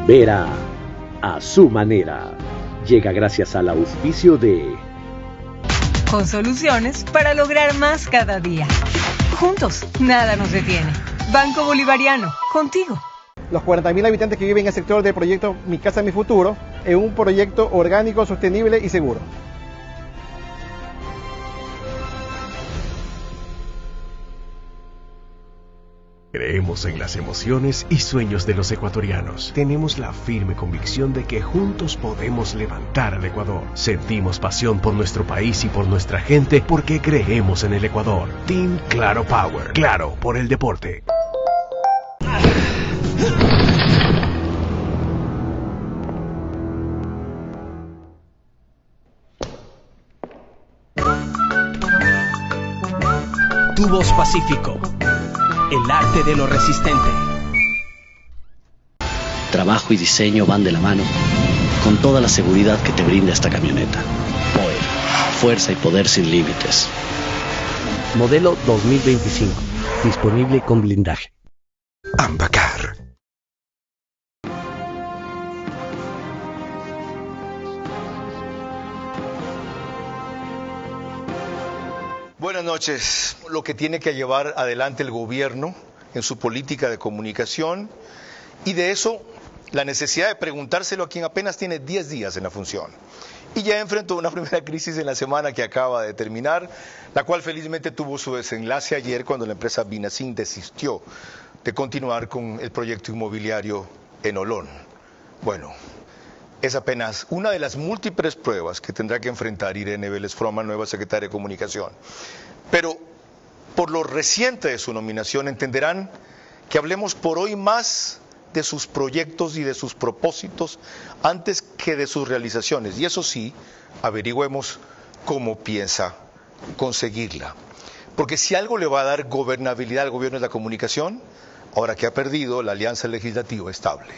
Vera a su manera. Llega gracias al auspicio de... Con soluciones para lograr más cada día. Juntos, nada nos detiene. Banco Bolivariano, contigo. Los 40.000 habitantes que viven en el sector del proyecto Mi Casa Mi Futuro es un proyecto orgánico, sostenible y seguro. Creemos en las emociones y sueños de los ecuatorianos. Tenemos la firme convicción de que juntos podemos levantar al Ecuador. Sentimos pasión por nuestro país y por nuestra gente porque creemos en el Ecuador. Team Claro Power. Claro por el deporte. Tu Voz Pacífico. El arte de lo resistente. Trabajo y diseño van de la mano con toda la seguridad que te brinda esta camioneta. Power, fuerza y poder sin límites. Modelo 2025. Disponible con blindaje. Ambacar. Buenas noches. Lo que tiene que llevar adelante el gobierno en su política de comunicación y de eso la necesidad de preguntárselo a quien apenas tiene 10 días en la función. Y ya enfrentó una primera crisis en la semana que acaba de terminar, la cual felizmente tuvo su desenlace ayer cuando la empresa Binacin desistió de continuar con el proyecto inmobiliario en Olón. Bueno, es apenas una de las múltiples pruebas que tendrá que enfrentar Irene Vélez Froman, nueva secretaria de Comunicación. Pero por lo reciente de su nominación entenderán que hablemos por hoy más de sus proyectos y de sus propósitos antes que de sus realizaciones. Y eso sí, averigüemos cómo piensa conseguirla. Porque si algo le va a dar gobernabilidad al gobierno es la comunicación, ahora que ha perdido la alianza legislativa estable.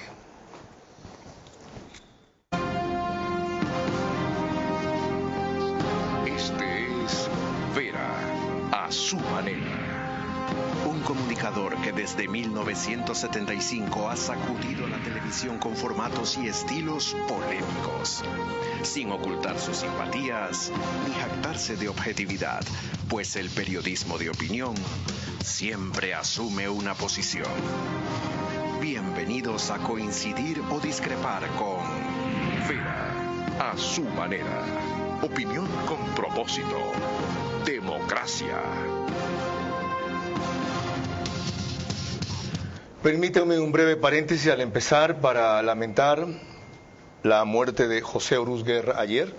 A su manera. Un comunicador que desde 1975 ha sacudido la televisión con formatos y estilos polémicos, sin ocultar sus simpatías ni jactarse de objetividad, pues el periodismo de opinión siempre asume una posición. Bienvenidos a coincidir o discrepar con Vera a su manera. Opinión con propósito. Democracia. Permítanme un breve paréntesis al empezar para lamentar la muerte de José Oruz Guerra ayer,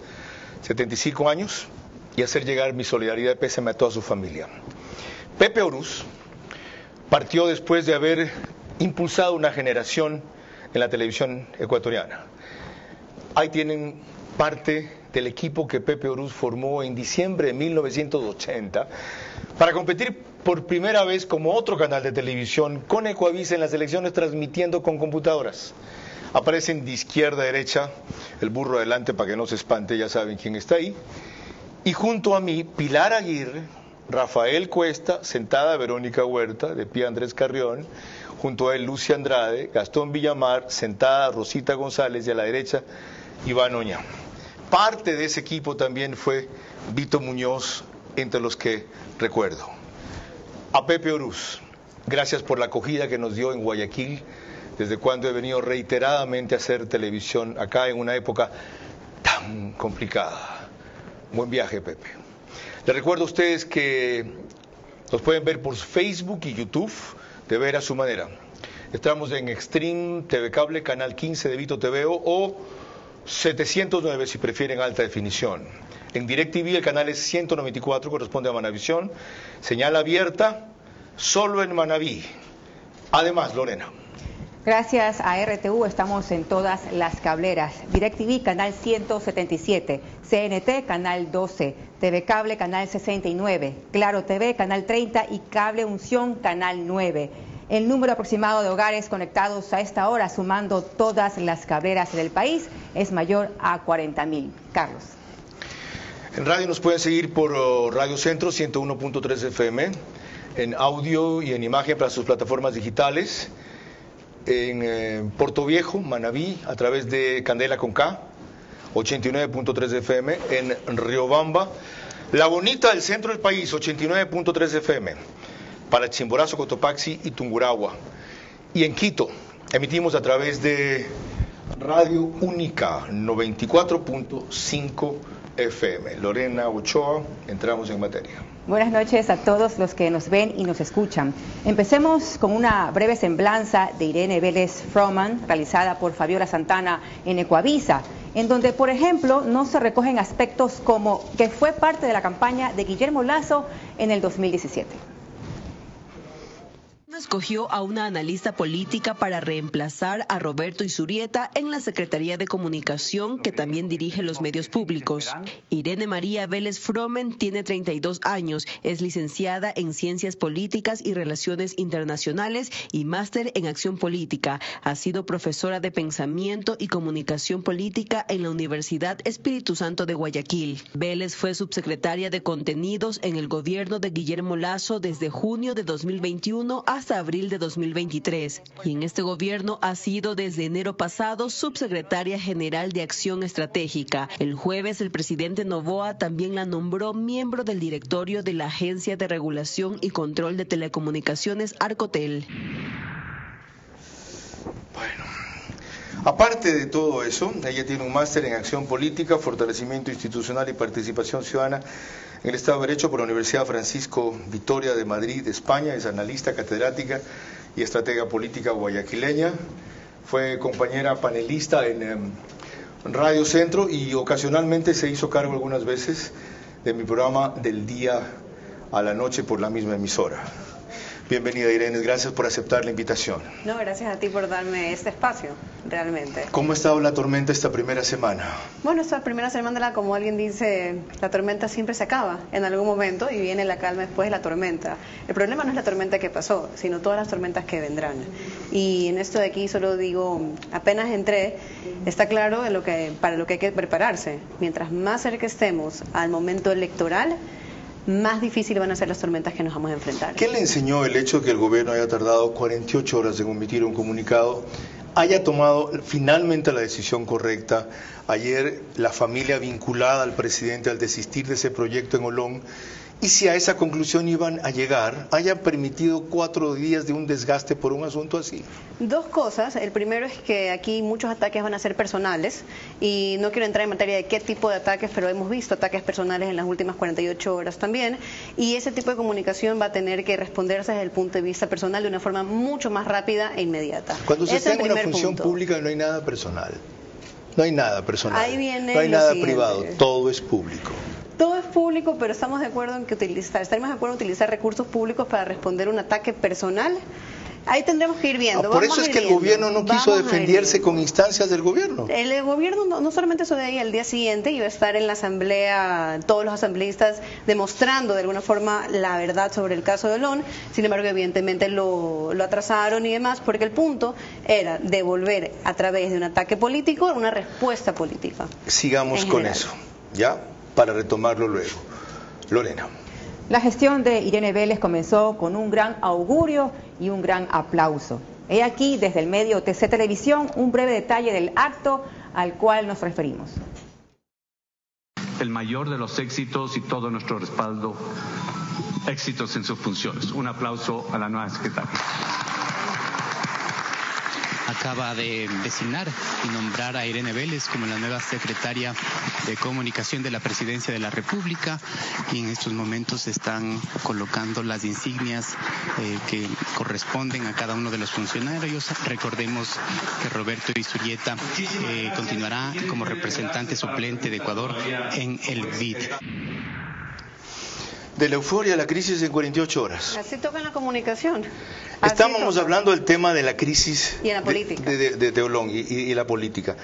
75 años, y hacer llegar mi solidaridad y pésame a toda su familia. Pepe Oruz partió después de haber impulsado una generación en la televisión ecuatoriana. Ahí tienen parte del equipo que Pepe Oruz formó en diciembre de 1980 para competir por primera vez como otro canal de televisión con Ecuavisa en las elecciones, transmitiendo con computadoras. Aparecen de izquierda a derecha, el burro adelante para que no se espante, ya saben quién está ahí. Y junto a mí, Pilar Aguirre, Rafael Cuesta, sentada Verónica Huerta, de pie Andrés Carrión, junto a él Lucia Andrade, Gastón Villamar, sentada Rosita González y a la derecha Iván Oña. Parte de ese equipo también fue Vito Muñoz, entre los que recuerdo. A Pepe Oruz, gracias por la acogida que nos dio en Guayaquil, desde cuando he venido reiteradamente a hacer televisión acá en una época tan complicada. Buen viaje, Pepe. Les recuerdo a ustedes que nos pueden ver por Facebook y YouTube de Vera a su manera. Estamos en Extreme TV Cable, canal 15 de Vito TVO o 709 si prefieren alta definición. En DirecTV el canal es 194, corresponde a Manavisión. Señal abierta solo en Manaví. Además, Lorena. Gracias a RTU estamos en todas las cableras. DirecTV canal 177, CNT canal 12, TV Cable canal 69, Claro TV canal 30 y Cable Unción canal 9. El número aproximado de hogares conectados a esta hora, sumando todas las cableras del país, es mayor a 40.000. Carlos. En radio nos pueden seguir por Radio Centro 101.3 FM, en audio y en imagen para sus plataformas digitales. en Puerto Viejo, Manabí, a través de Candela con K, 89.3 FM, en Riobamba, La Bonita, del centro del país, 89.3 FM, para Chimborazo, Cotopaxi y Tungurahua. Y en Quito, emitimos a través de Radio Única, 94.5 FM. Lorena Ochoa, entramos en materia. Buenas noches a todos los que nos ven y nos escuchan. Empecemos con una breve semblanza de Irene Vélez Froman, realizada por Fabiola Santana en Ecuavisa, en donde, por ejemplo, no se recogen aspectos como que fue parte de la campaña de Guillermo Lasso en el 2017. Escogió a una analista política para reemplazar a Roberto Izurieta en la Secretaría de Comunicación, que también dirige los medios públicos. Irene María Vélez Froman tiene 32 años, es licenciada en Ciencias Políticas y Relaciones Internacionales y máster en Acción Política. Ha sido profesora de Pensamiento y Comunicación Política en la Universidad Espíritu Santo de Guayaquil. Vélez fue subsecretaria de Contenidos en el gobierno de Guillermo Lasso desde junio de 2021 hasta abril de 2023, y en este gobierno ha sido desde enero pasado subsecretaria general de Acción Estratégica. El jueves el presidente Noboa también la nombró miembro del directorio de la Agencia de Regulación y Control de Telecomunicaciones, Arcotel. Bueno, aparte de todo eso, ella tiene un máster en Acción Política, Fortalecimiento Institucional y Participación Ciudadana en el Estado de Derecho por la Universidad Francisco Vitoria de Madrid, España. Es analista, catedrática y estratega política guayaquileña. Fue compañera panelista en Radio Centro y ocasionalmente se hizo cargo algunas veces de mi programa Del Día a la Noche por la misma emisora. Bienvenida, Irene, gracias por aceptar la invitación. No, gracias a ti por darme este espacio, realmente. ¿Cómo ha estado la tormenta esta primera semana? Bueno, esta primera semana, como alguien dice, la tormenta siempre se acaba en algún momento y viene la calma después de la tormenta. El problema no es la tormenta que pasó, sino todas las tormentas que vendrán. Y en esto de aquí solo digo, apenas entré, está claro para lo que hay que prepararse. Mientras más cerca estemos al momento electoral, más difícil van a ser las tormentas que nos vamos a enfrentar. ¿Qué le enseñó el hecho de que el gobierno haya tardado 48 horas en emitir un comunicado, haya tomado finalmente la decisión correcta? Ayer la familia vinculada al presidente al desistir de ese proyecto en Olón, y si a esa conclusión iban a llegar, haya permitido 4 días de un desgaste por un asunto así. Dos cosas. El primero es que aquí muchos ataques van a ser personales y no quiero entrar en materia de qué tipo de ataques, pero hemos visto ataques personales en las últimas 48 horas también, y ese tipo de comunicación va a tener que responderse desde el punto de vista personal de una forma mucho más rápida e inmediata. Cuando se está en una función pública no hay nada personal, no hay nada personal, ahí viene no hay nada siguiente. Privado, todo es público. Todo es público, pero estaremos de acuerdo en utilizar recursos públicos para responder un ataque personal. Ahí tendremos que ir viendo. Por eso es que el gobierno no quiso defenderse con instancias del gobierno. El gobierno no solamente eso de ahí, al día siguiente iba a estar en la asamblea, todos los asambleístas demostrando de alguna forma la verdad sobre el caso de Olón. Sin embargo, evidentemente lo atrasaron y demás, porque el punto era devolver a través de un ataque político una respuesta política. Sigamos con eso, ¿ya? Para retomarlo luego. Lorena. La gestión de Irene Vélez comenzó con un gran augurio y un gran aplauso. He aquí, desde el medio TC Televisión, un breve detalle del acto al cual nos referimos. El mayor de los éxitos y todo nuestro respaldo, éxitos en sus funciones. Un aplauso a la nueva secretaria. Acaba de designar y nombrar a Irene Vélez como la nueva secretaria de Comunicación de la Presidencia de la República, y en estos momentos se están colocando las insignias que corresponden a cada uno de los funcionarios. Recordemos que Roberto Izurieta continuará como representante suplente de Ecuador en el BID. De la euforia a la crisis en 48 horas. Así toca en la comunicación. Estábamos hablando del tema de la crisis y en la política. de Olón y la política.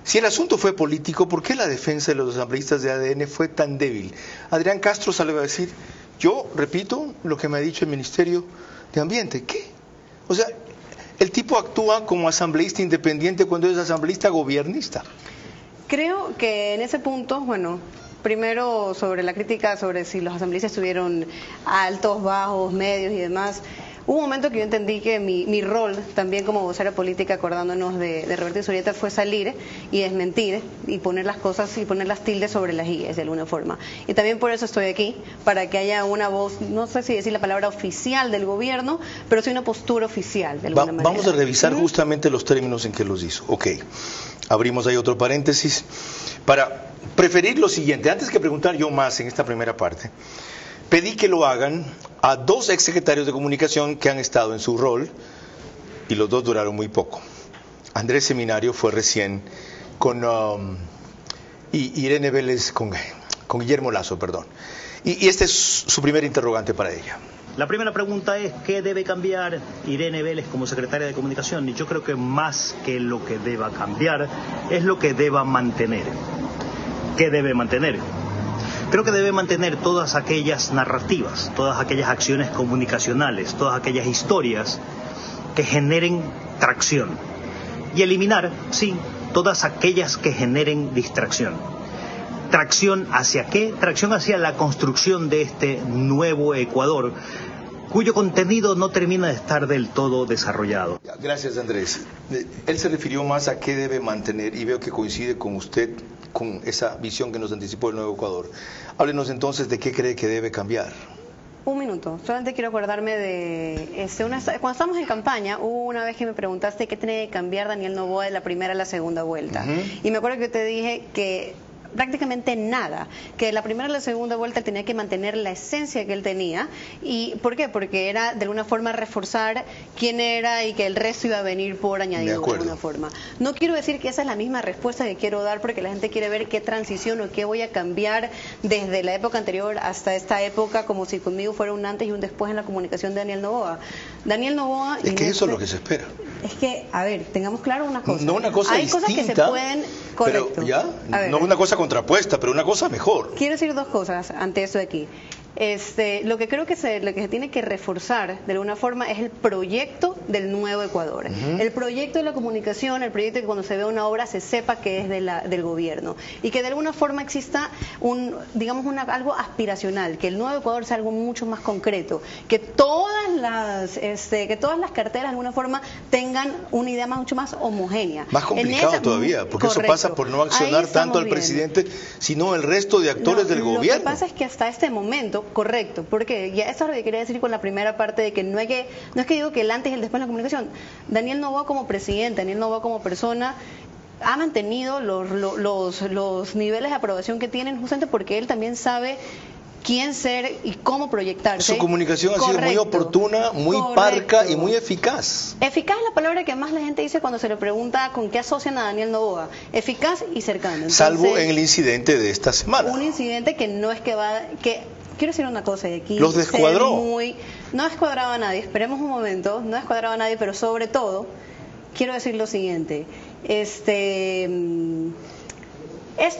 Si el asunto fue político, ¿por qué la defensa de los asambleístas de ADN fue tan débil? Adrián Castro salió a decir, yo repito lo que me ha dicho el Ministerio de Ambiente. ¿Qué? O sea, el tipo actúa como asambleísta independiente cuando es asambleísta gobernista. Creo que en ese punto, bueno, primero sobre la crítica sobre si los asambleístas estuvieron altos, bajos, medios y demás. Hubo un momento que yo entendí que mi rol también como vocera política, acordándonos de Roberto Izurieta, fue salir y desmentir y poner las cosas y poner las tildes sobre las IES de alguna forma. Y también por eso estoy aquí, para que haya una voz, no sé si decir la palabra oficial del gobierno, pero sí una postura oficial de alguna manera. Vamos a revisar justamente los términos en que los hizo. Ok, abrimos ahí otro paréntesis para preferir lo siguiente. Antes que preguntar yo más en esta primera parte, pedí que lo hagan a 2 exsecretarios de comunicación que han estado en su rol y los 2 duraron muy poco. Andrés Seminario fue recién con Irene Vélez, con Guillermo Lazo, perdón. Y este es su primer interrogante para ella. La primera pregunta es, ¿qué debe cambiar Irene Vélez como secretaria de Comunicación? Y yo creo que más que lo que deba cambiar, es lo que deba mantener. ¿Qué debe mantener? Creo que debe mantener todas aquellas narrativas, todas aquellas acciones comunicacionales, todas aquellas historias que generen tracción. Y eliminar, sí, todas aquellas que generen distracción. ¿Tracción hacia qué? Tracción hacia la construcción de este nuevo Ecuador, cuyo contenido no termina de estar del todo desarrollado. Gracias, Andrés. Él se refirió más a qué debe mantener y veo que coincide con usted con esa visión que nos anticipó el nuevo Ecuador. Háblenos entonces de qué cree que debe cambiar. Un minuto, solamente quiero acordarme de cuando estábamos en campaña, hubo una vez que me preguntaste qué tiene que cambiar Daniel Noboa de la primera a la segunda vuelta. Y me acuerdo que yo te dije que prácticamente nada, que la primera y la segunda vuelta él tenía que mantener la esencia que él tenía. ¿Y por qué? Porque era de alguna forma reforzar quién era y que el resto iba a venir por añadido de alguna forma. No quiero decir que esa es la misma respuesta que quiero dar, porque la gente quiere ver qué transición o qué voy a cambiar desde la época anterior hasta esta época, como si conmigo fuera un antes y un después en la comunicación de Daniel Noboa. Daniel Noboa... Es que eso es lo que se espera. Es que, a ver, tengamos claro una cosa. No una cosa hay distinta, cosas que se pueden... Correcto. Pero ya, no una cosa contrapuesta, pero una cosa mejor. Quiero decir 2 cosas ante esto de aquí. Lo que creo que lo que se tiene que reforzar de alguna forma es el proyecto del nuevo Ecuador. El proyecto de la comunicación, el proyecto de que cuando se vea una obra se sepa que es del gobierno y que de alguna forma exista algo aspiracional, que el nuevo Ecuador sea algo mucho más concreto, que todas las carteras de alguna forma tengan una idea mucho más homogénea. Más complicado todavía, porque correcto. Eso pasa por no accionar tanto al presidente, sino el resto de actores del gobierno. Lo que pasa es que hasta este momento, correcto, porque ya eso es lo que quería decir con la primera parte de que no es que digo que el antes y el después de la comunicación. Daniel Noboa como presidente, Daniel Noboa como persona ha mantenido los niveles de aprobación que tienen, justamente porque él también sabe quién ser y cómo proyectarse. Su comunicación ha sido muy oportuna, muy parca y muy eficaz. Eficaz es la palabra que más la gente dice cuando se le pregunta con qué asocian a Daniel Noboa. Eficaz y cercano. Entonces, salvo en el incidente de esta semana. Un incidente que no es quiero decir una cosa, y aquí los descuadró. No descuadraba a nadie, esperemos un momento, no descuadraba a nadie, pero sobre todo, quiero decir lo siguiente, esto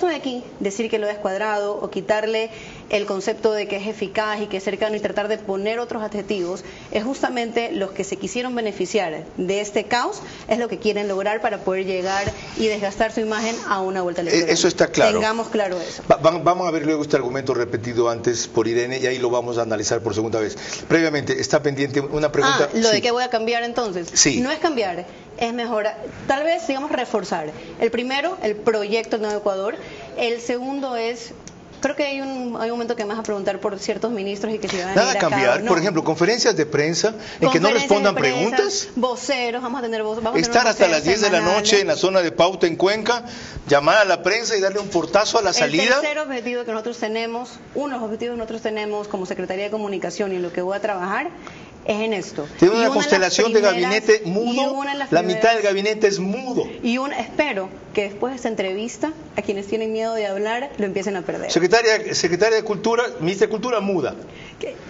de aquí, decir que lo he descuadrado o quitarle el concepto de que es eficaz y que es cercano y tratar de poner otros adjetivos, es justamente los que se quisieron beneficiar de este caos, es lo que quieren lograr para poder llegar y desgastar su imagen a una vuelta electoral. Eso está claro. Tengamos claro eso. Vamos a ver luego este argumento repetido antes por Irene y ahí lo vamos a analizar por segunda vez. Previamente, está pendiente una pregunta. Lo de qué voy a cambiar entonces. Sí. No es cambiar, es mejorar, tal vez, digamos, reforzar. El primero, el proyecto Nuevo Ecuador. El segundo es... Creo que hay un momento que me vas a preguntar por ciertos ministros y que se van a nada a cambiar, por ejemplo, conferencias de prensa en que no respondan preguntas, voceros, vamos a tener estar hasta las 10 de la noche en la zona de pauta en Cuenca, llamar a la prensa y darle un portazo a la salida. El tercer objetivo que nosotros tenemos, uno de los objetivos que nosotros tenemos como Secretaría de Comunicación y en lo que voy a trabajar es en esto. Tiene una constelación de gabinete mudo, la mitad del gabinete es mudo. Y espero que después de esta entrevista, a quienes tienen miedo de hablar, lo empiecen a perder. Secretaria de Cultura, Ministra de Cultura, muda.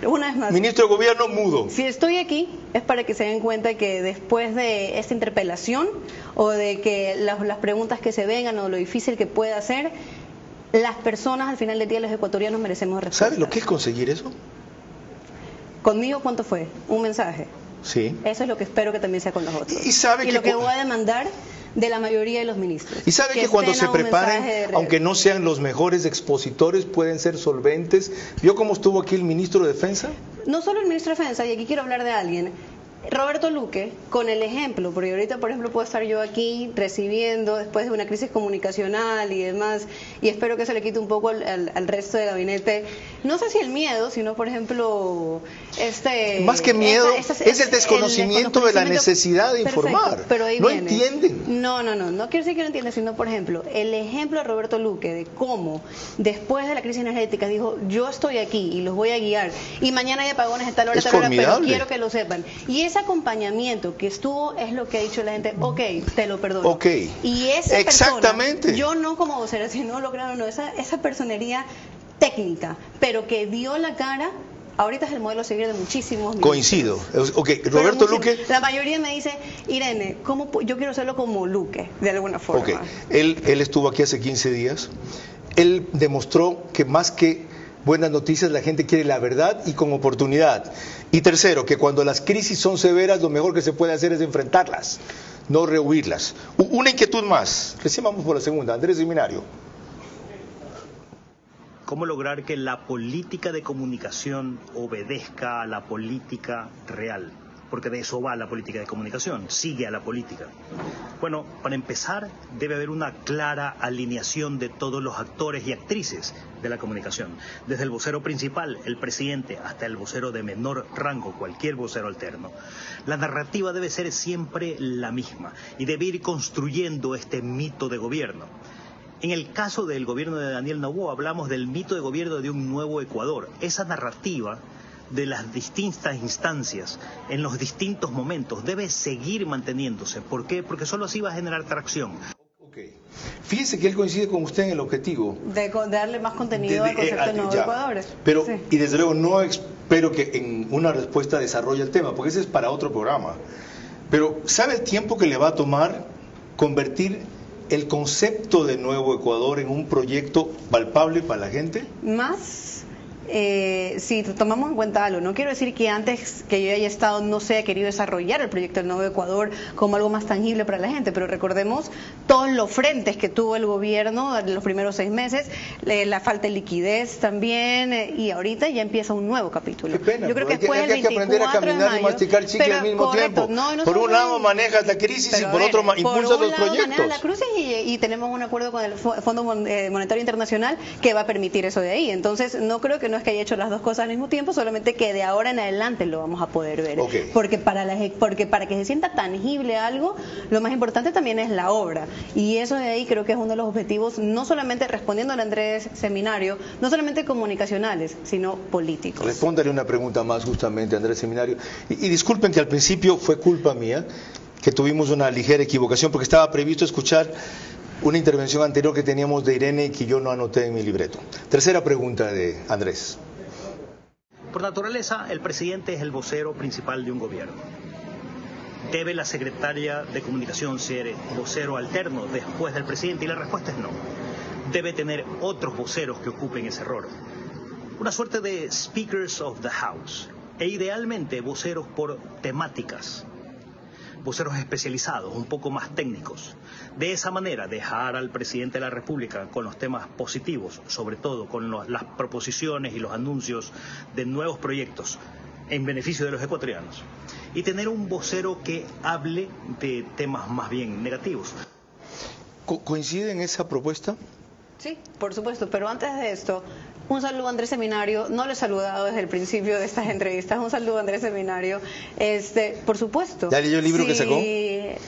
Una vez más. Ministro de Gobierno, mudo. Si estoy aquí, es para que se den cuenta que después de esta interpelación, o de que las preguntas que se vengan, o lo difícil que pueda ser, las personas, al final del día, los ecuatorianos merecemos respuesta. ¿Sabe lo que es conseguir eso? ¿Conmigo cuánto fue? Un mensaje. Sí. Eso es lo que espero que también sea con los otros. Y lo que voy a demandar de la mayoría de los ministros. Y sabe que cuando se preparen, aunque no sean los mejores expositores, pueden ser solventes. ¿Vio cómo estuvo aquí el ministro de Defensa? No solo el ministro de Defensa, y aquí quiero hablar de alguien Roberto Luque, con el ejemplo, porque ahorita, por ejemplo, puedo estar yo aquí recibiendo, después de una crisis comunicacional y demás, y espero que eso le quite un poco al resto del gabinete, no sé si el miedo, sino, por ejemplo, más que miedo, es el desconocimiento de la necesidad de informar. Perfecto, pero ahí no viene. Entienden. No quiero decir que no entienden, sino, por ejemplo, el ejemplo de Roberto Luque, de cómo, después de la crisis energética, dijo, yo estoy aquí y los voy a guiar, y mañana hay apagones de tal hora, pero quiero que lo sepan. Y ese acompañamiento que estuvo es lo que ha dicho la gente, ok, te lo perdono. Ok, y esa exactamente. Persona, yo no como vocera, sino esa personería técnica, pero que dio la cara. Ahorita es el modelo a seguir de muchísimos ministros. Coincido. Ok, Roberto Luque. La mayoría me dice, Irene, yo quiero hacerlo como Luque, de alguna forma. Ok, él estuvo aquí hace 15 días. Él demostró que más que buenas noticias, la gente quiere la verdad y con oportunidad. Y tercero, que cuando las crisis son severas, lo mejor que se puede hacer es enfrentarlas, no rehuirlas. Una inquietud más. Recién vamos por la segunda. Andrés Seminario. ¿Cómo lograr que la política de comunicación obedezca a la política real? Porque de eso va la política de comunicación, sigue a la política. Bueno, para empezar, debe haber una clara alineación de todos los actores y actrices de la comunicación. Desde el vocero principal, el presidente, hasta el vocero de menor rango, cualquier vocero alterno. La narrativa debe ser siempre la misma y debe ir construyendo este mito de gobierno. En el caso del gobierno de Daniel Noboa, hablamos del mito de gobierno de un nuevo Ecuador. Esa narrativa de las distintas instancias, en los distintos momentos, debe seguir manteniéndose. ¿Por qué? Porque solo así va a generar tracción. Okay. Fíjese que él coincide con usted en el objetivo. De darle más contenido al concepto de Nuevo Ecuador. Pero, sí. Y desde luego no espero que en una respuesta desarrolle el tema, porque ese es para otro programa. Pero, ¿sabe el tiempo que le va a tomar convertir el concepto de Nuevo Ecuador en un proyecto palpable para la gente? Más, si tomamos en cuenta algo, no quiero decir que antes que yo haya estado no se haya querido desarrollar el proyecto del Nuevo Ecuador como algo más tangible para la gente, pero recordemos todos los frentes que tuvo el gobierno en los primeros 6 meses, la falta de liquidez también, y ahorita ya empieza un nuevo capítulo. Qué pena, yo creo que hay después que aprender a caminar y masticar chicle al mismo tiempo. Por un lado manejas la crisis y por otro impulsas los proyectos. La crisis y tenemos un acuerdo con el Fondo Monetario Internacional que va a permitir eso de ahí. Entonces no creo que no es que haya hecho las dos cosas al mismo tiempo, solamente que de ahora en adelante lo vamos a poder ver. Okay. Porque para que se sienta tangible algo, lo más importante también es la obra. Y eso de ahí creo que es uno de los objetivos, no solamente respondiendo al Andrés Seminario, no solamente comunicacionales, sino políticos. Respóndale una pregunta más justamente, Andrés Seminario. Y disculpen que al principio fue culpa mía, que tuvimos una ligera equivocación, porque estaba previsto escuchar una intervención anterior que teníamos de Irene y que yo no anoté en mi libreto. Tercera pregunta de Andrés. Por naturaleza, el presidente es el vocero principal de un gobierno. ¿Debe la secretaria de comunicación ser vocero alterno después del presidente? Y la respuesta es no. Debe tener otros voceros que ocupen ese rol. Una suerte de speakers of the house. E idealmente voceros por temáticas. Voceros especializados, un poco más técnicos. De esa manera, dejar al presidente de la República con los temas positivos, sobre todo con las proposiciones y los anuncios de nuevos proyectos en beneficio de los ecuatorianos. Y tener un vocero que hable de temas más bien negativos. ¿Coincide en esa propuesta? Sí, por supuesto, pero antes de esto, un saludo a Andrés Seminario. No lo he saludado desde el principio de estas entrevistas. Un saludo a Andrés Seminario. Por supuesto. ¿Ya leyó el libro que sacó?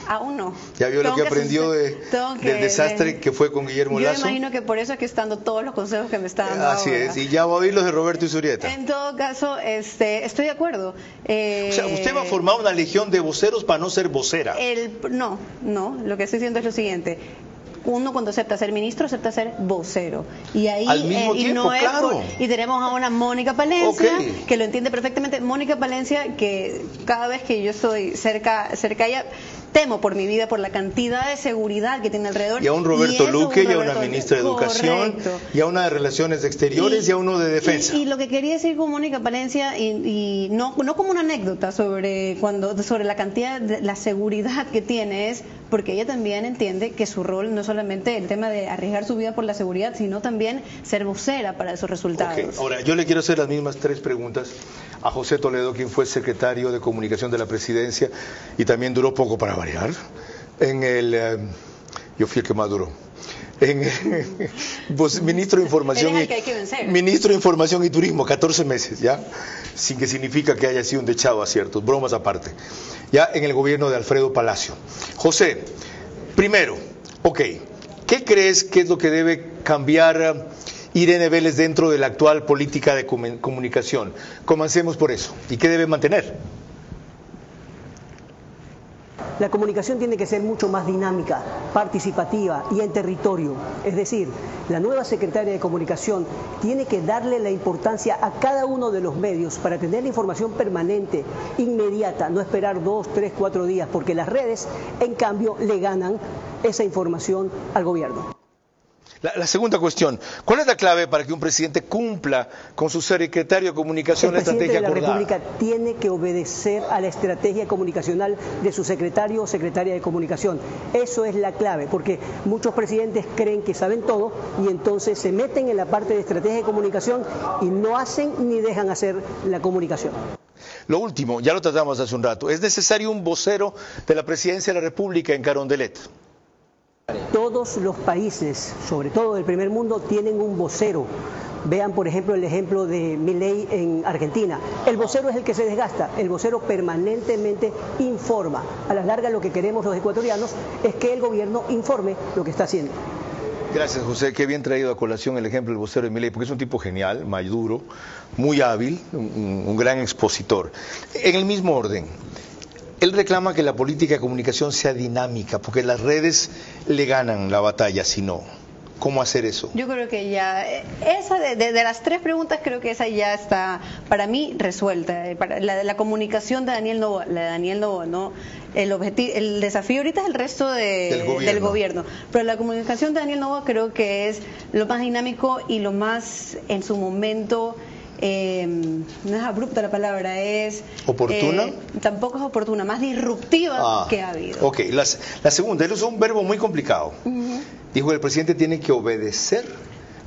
Aún no. ¿Ya vio lo que aprendió del desastre que fue con Guillermo Lazo? Yo imagino que por eso es que están dando todos los consejos que me está dando Así ahora. Es, y ya va a oír los de Roberto Isurieta. En todo caso, estoy de acuerdo. O sea, usted va a formar una legión de voceros para no ser vocera. No, lo que estoy diciendo es lo siguiente. Uno cuando acepta ser ministro, acepta ser vocero. Y ahí al mismo tiempo, no claro. Y tenemos a una Mónica Palencia, que lo entiende perfectamente. Mónica Palencia, que cada vez que yo estoy cerca a ella, temo por mi vida, por la cantidad de seguridad que tiene alrededor. Y a un Roberto Luque, y a una ministra de Educación, y a una de Relaciones Exteriores, y a uno de Defensa. Y lo que quería decir con Mónica Palencia, y no como una anécdota sobre la cantidad de la seguridad que tiene, es porque ella también entiende que su rol no es solamente el tema de arriesgar su vida por la seguridad, sino también ser vocera para esos resultados. Okay. Ahora, yo le quiero hacer las mismas 3 preguntas a José Toledo, quien fue secretario de Comunicación de la Presidencia y también duró poco para variar. Yo fui el que más duró. Pues, ministro de Información Ministro de Información y Turismo, 14 meses, ¿ya? Sin que significa que haya sido un dechado a ciertos, bromas aparte. Ya en el gobierno de Alfredo Palacio. José, primero, ¿qué crees que es lo que debe cambiar Irene Vélez dentro de la actual política de comunicación? Comencemos por eso. ¿Y qué debe mantener? La comunicación tiene que ser mucho más dinámica, participativa y en territorio. Es decir, la nueva secretaria de Comunicación tiene que darle la importancia a cada uno de los medios para tener la información permanente, inmediata, no esperar 2, 3, 4 días, porque las redes, en cambio, le ganan esa información al gobierno. La segunda cuestión, ¿cuál es la clave para que un presidente cumpla con su secretario de Comunicación la estrategia acordada? El presidente de la República tiene que obedecer a la estrategia comunicacional de su secretario o secretaria de Comunicación. Eso es la clave, porque muchos presidentes creen que saben todo y entonces se meten en la parte de estrategia de comunicación y no hacen ni dejan hacer la comunicación. Lo último, ya lo tratamos hace un rato, ¿es necesario un vocero de la Presidencia de la República en Carondelet? Todos los países, sobre todo del primer mundo, tienen un vocero. Vean, por ejemplo, el ejemplo de Milei en Argentina. El vocero es el que se desgasta, el vocero permanentemente informa. A la larga, lo que queremos los ecuatorianos es que el gobierno informe lo que está haciendo. Gracias, José. Qué bien traído a colación el ejemplo del vocero de Milei, porque es un tipo genial, maduro, muy hábil, un gran expositor. En el mismo orden, él reclama que la política de comunicación sea dinámica, porque las redes le ganan la batalla, si no. ¿Cómo hacer eso? Yo creo que ya, esa de las 3 preguntas, creo que esa ya está, para mí, resuelta. La comunicación de Daniel Noboa, ¿no? El desafío ahorita es el resto del gobierno. Pero la comunicación de Daniel Noboa creo que es lo más dinámico y lo más, en su momento, no es abrupta la palabra, es... ¿Oportuna? Tampoco es oportuna, más disruptiva que ha habido. Ok, la segunda, él usó un verbo muy complicado. Dijo que el presidente tiene que obedecer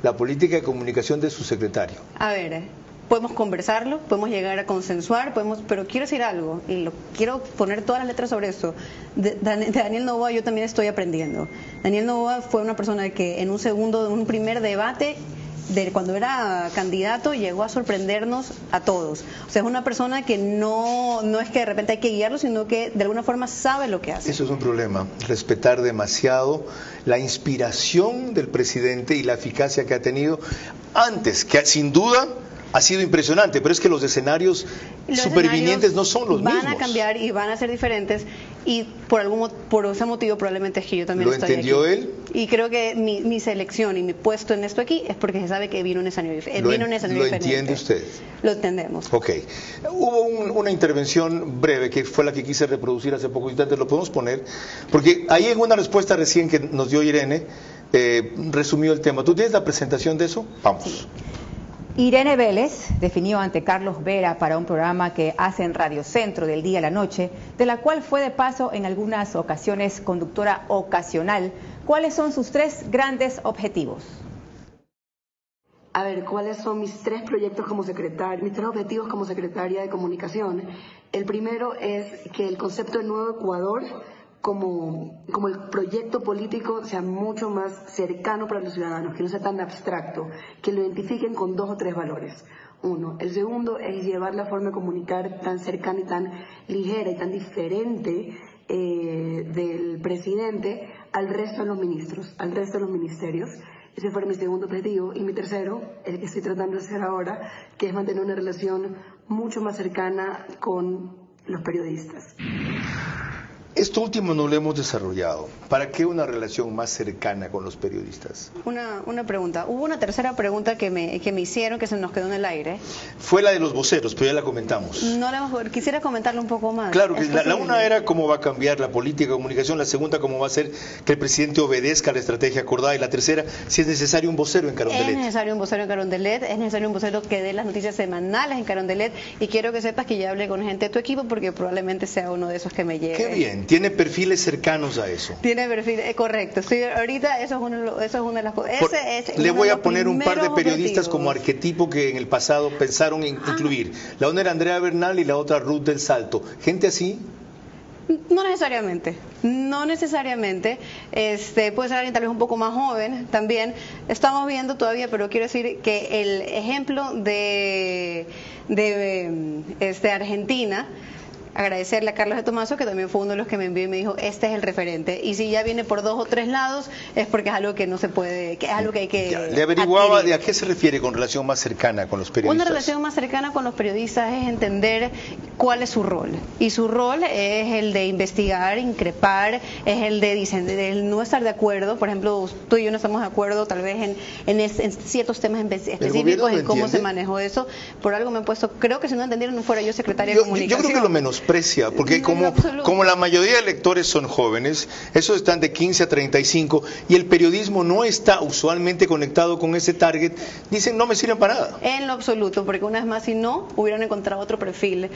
la política de comunicación de su secretario. A ver, podemos conversarlo, podemos llegar a consensuar, pero quiero decir algo, y quiero poner todas las letras sobre eso. De Daniel Noboa yo también estoy aprendiendo. Daniel Noboa fue una persona que en un primer debate, cuando era candidato, llegó a sorprendernos a todos. O sea, es una persona que no es que de repente hay que guiarlo, sino que de alguna forma sabe lo que hace. Eso es un problema, respetar demasiado la inspiración del presidente y la eficacia que ha tenido antes, que sin duda ha sido impresionante, pero es que los escenarios supervinientes no son los mismos. Van a cambiar y van a ser diferentes, y por ese motivo probablemente es que yo también estoy aquí. ¿Lo entendió él? Y creo que mi selección y mi puesto en esto aquí es porque se sabe que vino un escenario diferente. ¿Lo entiende usted? Lo entendemos. Ok. Hubo una intervención breve que fue la que quise reproducir hace poco instantes, lo podemos poner, porque ahí en una respuesta recién que nos dio Irene, resumió el tema. ¿Tú tienes la presentación de eso? Vamos. Sí. Irene Vélez definió ante Carlos Vera para un programa que hace en Radio Centro del día a la noche, de la cual fue de paso en algunas ocasiones conductora ocasional, cuáles son sus 3 grandes objetivos. A ver, ¿cuáles son mis 3 proyectos como secretaria, mis 3 objetivos como secretaria de Comunicación? El primero es que el concepto de Nuevo Ecuador como el proyecto político sea mucho más cercano para los ciudadanos, que no sea tan abstracto, que lo identifiquen con 2 o 3 valores. Uno. El segundo es llevar la forma de comunicar tan cercana y tan ligera y tan diferente del presidente al resto de los ministros, al resto de los ministerios. Ese fue mi segundo objetivo. Y mi tercero, el que estoy tratando de hacer ahora, que es mantener una relación mucho más cercana con los periodistas. Esto último no lo hemos desarrollado. ¿Para qué una relación más cercana con los periodistas? Una pregunta. Hubo una tercera pregunta que me hicieron que se nos quedó en el aire. Fue la de los voceros, pero ya la comentamos. Quisiera comentarlo un poco más. Claro, que la una era cómo va a cambiar la política de comunicación, la segunda cómo va a ser que el presidente obedezca a la estrategia acordada, y la tercera si es necesario un vocero en Carondelet. Es necesario un vocero en Carondelet, es necesario un vocero que dé las noticias semanales en Carondelet, y quiero que sepas que ya hablé con gente de tu equipo porque probablemente sea uno de esos que me llegue. Qué bien. bien, tiene perfiles cercanos a eso. Tiene perfiles, correcto. Sí, ahorita eso es una de las cosas. Le voy a poner un par de periodistas como arquetipo que en el pasado pensaron en incluir. La una era Andrea Bernal y la otra Ruth del Salto. ¿Gente así? No necesariamente, no necesariamente. Puede ser alguien tal vez un poco más joven también. Estamos viendo todavía, pero quiero decir que el ejemplo de Argentina, agradecerle a Carlos de Tomaso, que también fue uno de los que me envió y me dijo, este es el referente. Y si ya viene por 2 o 3 lados, es porque es algo que no se puede, que es algo que hay que Le averiguaba adquirir. de a qué se refiere con relación más cercana con los periodistas. Una relación más cercana con los periodistas es entender cuál es su rol. Y su rol es el de investigar, increpar, es el de no estar de acuerdo. Por ejemplo, tú y yo no estamos de acuerdo tal vez en ciertos temas específicos, en cómo se manejó eso. Por algo me he puesto, creo que si no entendieron, no fuera yo secretaria de comunicación. Yo creo que lo menosprecia, porque como la mayoría de lectores son jóvenes, esos están de 15 a 35, y el periodismo no está usualmente conectado con ese target, dicen no me sirven para nada. En lo absoluto, porque una vez más, si no, hubieran encontrado otro perfil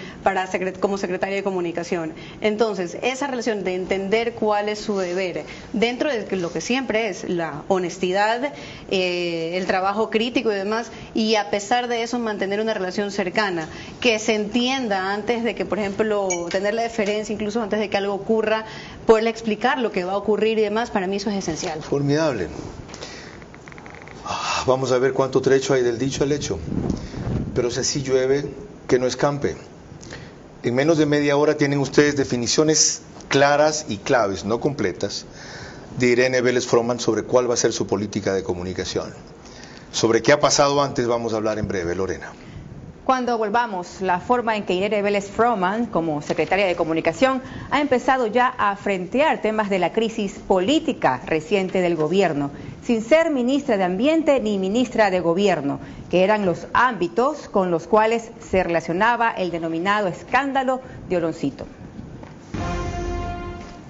como secretaria de comunicación. Entonces, esa relación de entender cuál es su deber, dentro de lo que siempre es la honestidad, el trabajo crítico y demás, y a pesar de eso mantener una relación cercana, que se entienda antes de que, por ejemplo, tener la deferencia, incluso antes de que algo ocurra, poderle explicar lo que va a ocurrir y demás, para mí eso es esencial. Formidable. Vamos a ver cuánto trecho hay del dicho al hecho. Pero si así llueve, que no escampe. En menos de media hora tienen ustedes definiciones claras y claves, no completas, de Irene Vélez Froman sobre cuál va a ser su política de comunicación. Sobre qué ha pasado antes vamos a hablar en breve, Lorena. Cuando volvamos, la forma en que Irene Vélez Froman, como secretaria de Comunicación, ha empezado ya a frentear temas de la crisis política reciente del gobierno, sin ser ministra de Ambiente ni ministra de Gobierno, que eran los ámbitos con los cuales se relacionaba el denominado escándalo de Oloncito.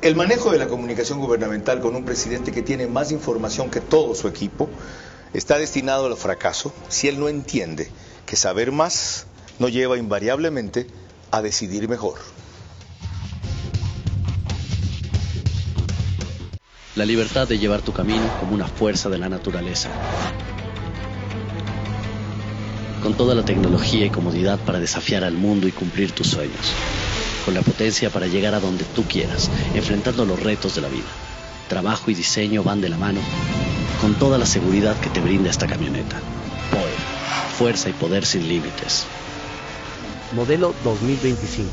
El manejo de la comunicación gubernamental con un presidente que tiene más información que todo su equipo está destinado al fracaso si él no entiende que saber más no lleva invariablemente a decidir mejor. La libertad de llevar tu camino como una fuerza de la naturaleza. Con toda la tecnología y comodidad para desafiar al mundo y cumplir tus sueños. Con la potencia para llegar a donde tú quieras, enfrentando los retos de la vida. Trabajo y diseño van de la mano, con toda la seguridad que te brinda esta camioneta. Power. Fuerza y poder sin límites. Modelo 2025.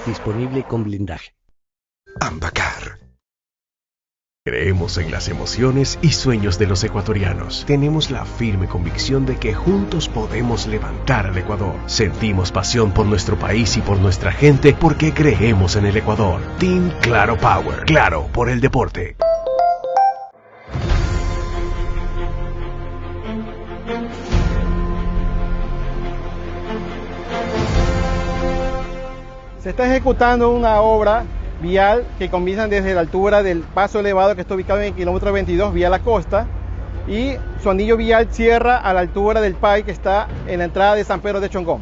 Disponible con blindaje. Ambacar. Creemos en las emociones y sueños de los ecuatorianos. Tenemos la firme convicción de que juntos podemos levantar al Ecuador. Sentimos pasión por nuestro país y por nuestra gente porque creemos en el Ecuador. Team Claro Power. Claro por el deporte. Se está ejecutando una obra vial que comienza desde la altura del paso elevado que está ubicado en el kilómetro 22 vía la costa, y su anillo vial cierra a la altura del PAI que está en la entrada de San Pedro de Chongón.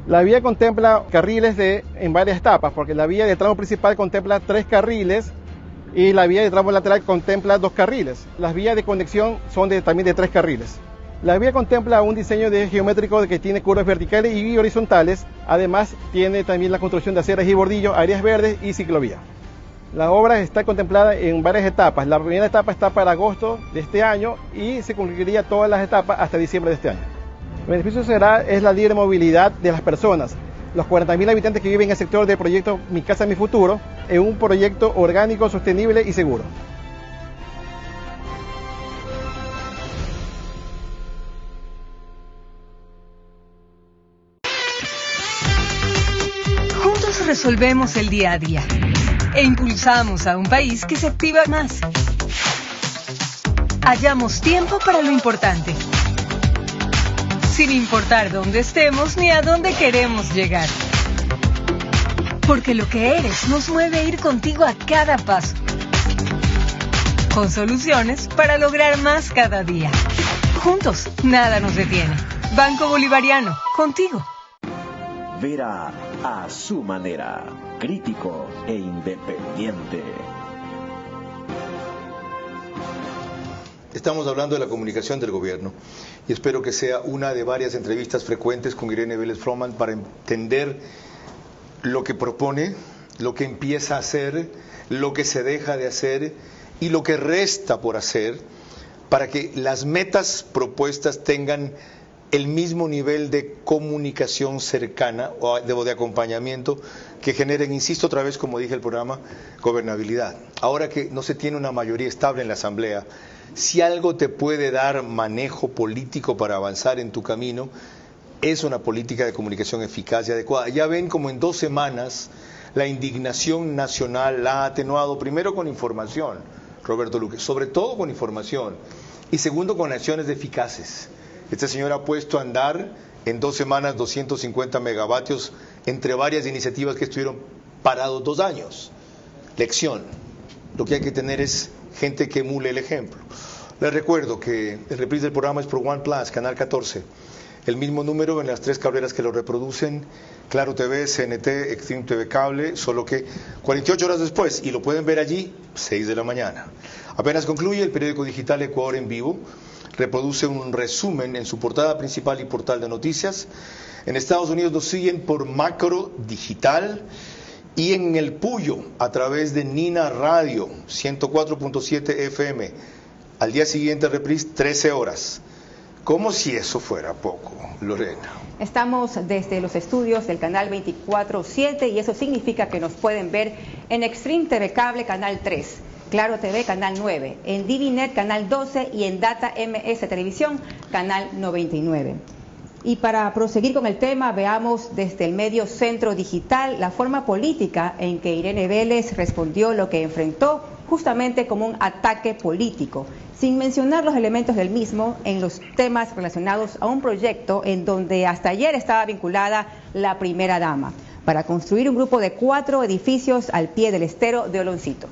La vía contempla carriles en varias etapas, porque la vía de tramo principal contempla 3 carriles y la vía de tramo lateral contempla 2 carriles. Las vías de conexión son también de 3 carriles. La vía contempla un diseño geométrico que tiene curvas verticales y horizontales. Además, tiene también la construcción de aceras y bordillos, áreas verdes y ciclovía. La obra está contemplada en varias etapas. La primera etapa está para agosto de este año y se concluiría todas las etapas hasta diciembre de este año. El beneficio es la libre movilidad de las personas. Los 40.000 habitantes que viven en el sector del proyecto Mi Casa, Mi Futuro, en un proyecto orgánico, sostenible y seguro. Resolvemos el día a día e impulsamos a un país que se activa más. Hallamos tiempo para lo importante, sin importar dónde estemos ni a dónde queremos llegar. Porque lo que eres nos mueve a ir contigo a cada paso, con soluciones para lograr más cada día. Juntos, nada nos detiene. Banco Bolivariano, contigo. Vera a su manera, crítico e independiente. Estamos hablando de la comunicación del gobierno y espero que sea una de varias entrevistas frecuentes con Irene Vélez Froment para entender lo que propone, lo que empieza a hacer, lo que se deja de hacer y lo que resta por hacer para que las metas propuestas tengan el mismo nivel de comunicación cercana o de acompañamiento que generen, insisto otra vez, como dije el programa, gobernabilidad. Ahora que no se tiene una mayoría estable en la Asamblea, si algo te puede dar manejo político para avanzar en tu camino, es una política de comunicación eficaz y adecuada. Ya ven como en 2 semanas la indignación nacional la ha atenuado, primero con información, Roberto Luque, sobre todo con información, y segundo con acciones eficaces. Este señor ha puesto a andar en 2 semanas 250 megavatios entre varias iniciativas que estuvieron parados 2 años. Lección. Lo que hay que tener es gente que emule el ejemplo. Les recuerdo que el reprise del programa es por One Plus, Canal 14. El mismo número en las 3 cableras que lo reproducen, Claro TV, CNT, Extreme TV Cable, solo que 48 horas después, y lo pueden ver allí, 6 de la mañana. Apenas concluye, el periódico digital Ecuador en Vivo reproduce un resumen en su portada principal y portal de noticias. En Estados Unidos nos siguen por Macro Digital y en El Puyo a través de Nina Radio 104.7 FM. Al día siguiente reprise 13 horas. Como si eso fuera poco, Lorena. Estamos desde los estudios del canal 24/7 y eso significa que nos pueden ver en Extreme TV Cable Canal 3. Claro TV, Canal 9, en DiviNet, Canal 12 y en Data MS Televisión, Canal 99. Y para proseguir con el tema, veamos desde el medio Centro Digital la forma política en que Irene Vélez respondió lo que enfrentó justamente como un ataque político, sin mencionar los elementos del mismo en los temas relacionados a un proyecto en donde hasta ayer estaba vinculada la primera dama, para construir un grupo de 4 edificios al pie del estero de Oloncito.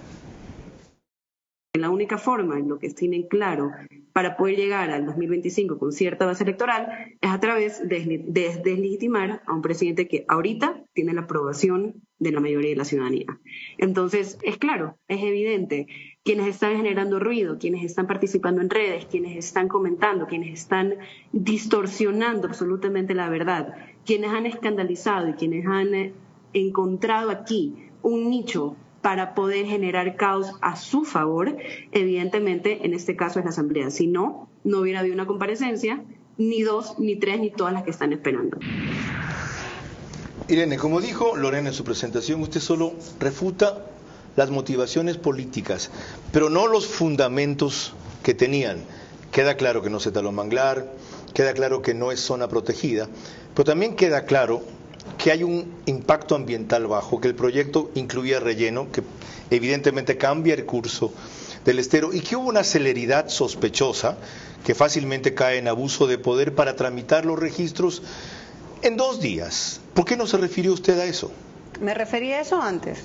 La única forma en lo que tienen claro para poder llegar al 2025 con cierta base electoral es a través de deslegitimar a un presidente que ahorita tiene la aprobación de la mayoría de la ciudadanía. Entonces, es claro, es evidente, quienes están generando ruido, quienes están participando en redes, quienes están comentando, quienes están distorsionando absolutamente la verdad, quienes han escandalizado y quienes han encontrado aquí un nicho para poder generar caos a su favor, evidentemente en este caso es la Asamblea. Si no, no hubiera habido una comparecencia, ni 2, ni 3, ni todas las que están esperando. Irene, como dijo Lorena en su presentación, usted solo refuta las motivaciones políticas, pero no los fundamentos que tenían. Queda claro que no se taló manglar, queda claro que no es zona protegida, pero también queda claro que hay un impacto ambiental bajo, que el proyecto incluía relleno, que evidentemente cambia el curso del estero y que hubo una celeridad sospechosa que fácilmente cae en abuso de poder para tramitar los registros en 2 días. ¿Por qué no se refirió usted a eso? Me refería a eso antes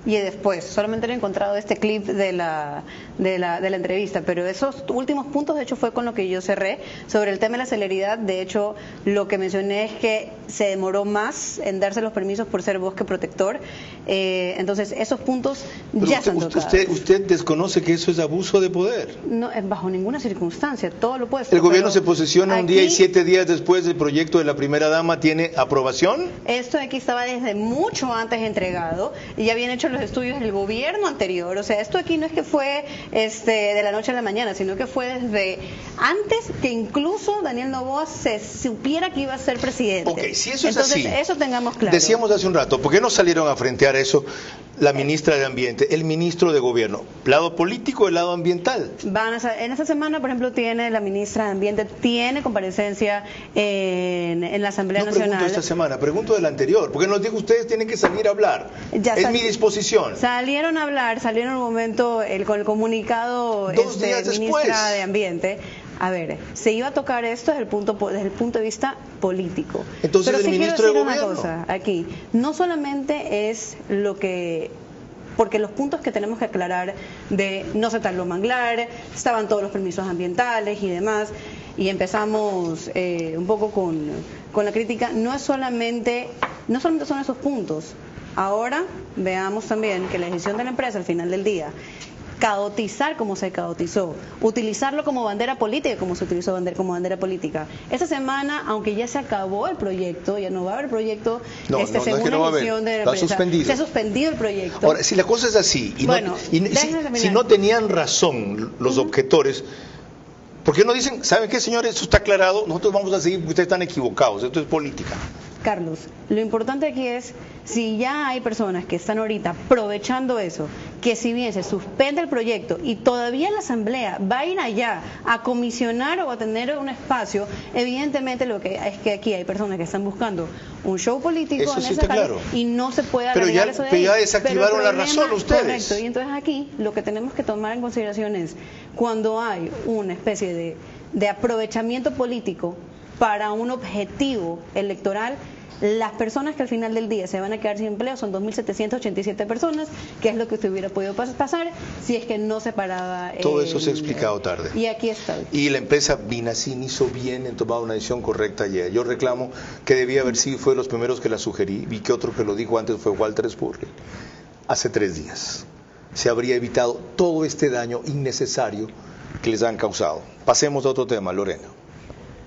y después. Solamente he encontrado este clip de la entrevista, pero esos últimos puntos de hecho fue con lo que yo cerré sobre el tema de la celeridad. De hecho, lo que mencioné es que se demoró más en darse los permisos por ser bosque protector. Entonces, esos puntos ya están tocados. ¿Usted desconoce que eso es abuso de poder? No, bajo ninguna circunstancia, todo lo puede ser. ¿El gobierno se posesiona un día y 7 días después del proyecto de la primera dama tiene aprobación? Esto de aquí estaba desde mucho antes entregado y ya habían hecho los estudios del gobierno anterior. O sea, esto aquí no es que fue de la noche a la mañana, sino que fue desde antes que incluso Daniel Noboa se supiera que iba a ser presidente. Ok, si eso es Entonces, así, eso tengamos claro. Decíamos hace un rato, ¿por qué no salieron a frentear eso la ministra de Ambiente, el ministro de Gobierno? ¿Lado político o el lado ambiental? En esta semana, por ejemplo, tiene la ministra de Ambiente, tiene comparecencia en la Asamblea Nacional. No pregunto esta semana, pregunto de la anterior, porque nos dijo ustedes tienen que salir a hablar. Es mi disposición. Salieron a hablar, salieron en un momento con el comunicado ministra de Ambiente. A ver, se iba a tocar esto desde el punto de vista político. Entonces, pero el sí ministro de quiero decir Gobierno. una cosa aquí. No solamente es lo que... Porque los puntos que tenemos que aclarar de no se taló manglar, estaban todos los permisos ambientales y demás. y empezamos un poco con la crítica, no solamente son esos puntos. Ahora veamos también que la decisión de la empresa al final del día, caotizar como se caotizó, utilizarlo como bandera política como se utilizó como bandera política. Esta semana, aunque ya se acabó el proyecto, ya no va a haber proyecto, según la decisión de la empresa, se ha suspendido el proyecto. Ahora, si la cosa es así, si no tenían razón los objetores, ¿por qué no dicen, saben qué, señores, eso está aclarado, nosotros vamos a seguir porque ustedes están equivocados, esto es política? Carlos, lo importante aquí es, si ya hay personas que están ahorita aprovechando eso, que si bien se suspende el proyecto y todavía la Asamblea va a ir allá a comisionar o a tener un espacio, evidentemente lo que es que aquí hay personas que están buscando un show político eso sí está claro. Y no se puede alargar eso de ahí. Pero ya desactivaron la razón ustedes. Correcto, y entonces aquí lo que tenemos que tomar en consideración es cuando hay una especie de aprovechamiento político para un objetivo electoral, las personas que al final del día se van a quedar sin empleo son 2.787 personas, que es lo que usted hubiera podido pasar si es que no se paraba. Todo eso se ha explicado tarde. Y aquí está. Y la empresa Vinacin hizo bien en tomar una decisión correcta ayer. Yo reclamo que debía haber sido, fue de los primeros que la sugerí, vi que otro que lo dijo antes fue Walter Spurley, hace 3 días. Se habría evitado todo este daño innecesario que les han causado. Pasemos a otro tema, Lorena.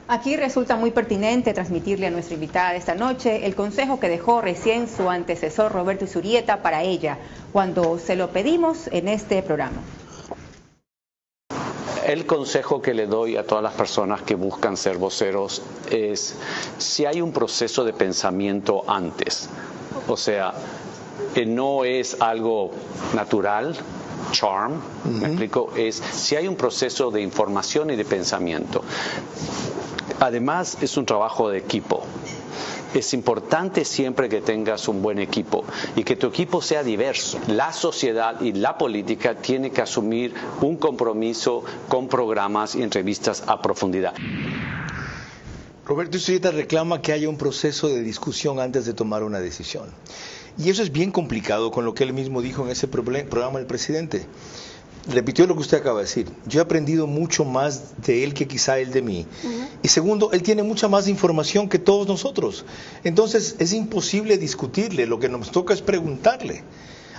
Aquí resulta muy pertinente transmitirle a nuestra invitada de esta noche el consejo que dejó recién su antecesor Roberto Izurrieta para ella, cuando se lo pedimos en este programa. El consejo que le doy a todas las personas que buscan ser voceros es, si hay un proceso de pensamiento antes, o sea, no es algo natural, charm, me explico, es si hay un proceso de información y de pensamiento. Además, es un trabajo de equipo. Es importante siempre que tengas un buen equipo y que tu equipo sea diverso. La sociedad y la política tienen que asumir un compromiso con programas y entrevistas a profundidad. Roberto Izurrieta reclama que haya un proceso de discusión antes de tomar una decisión. Y eso es bien complicado con lo que él mismo dijo en ese programa del presidente. Repitió lo que usted acaba de decir. Yo he aprendido mucho más de él que quizá él de mí. Y segundo, él tiene mucha más información que todos nosotros. Entonces es imposible discutirle, lo que nos toca es preguntarle.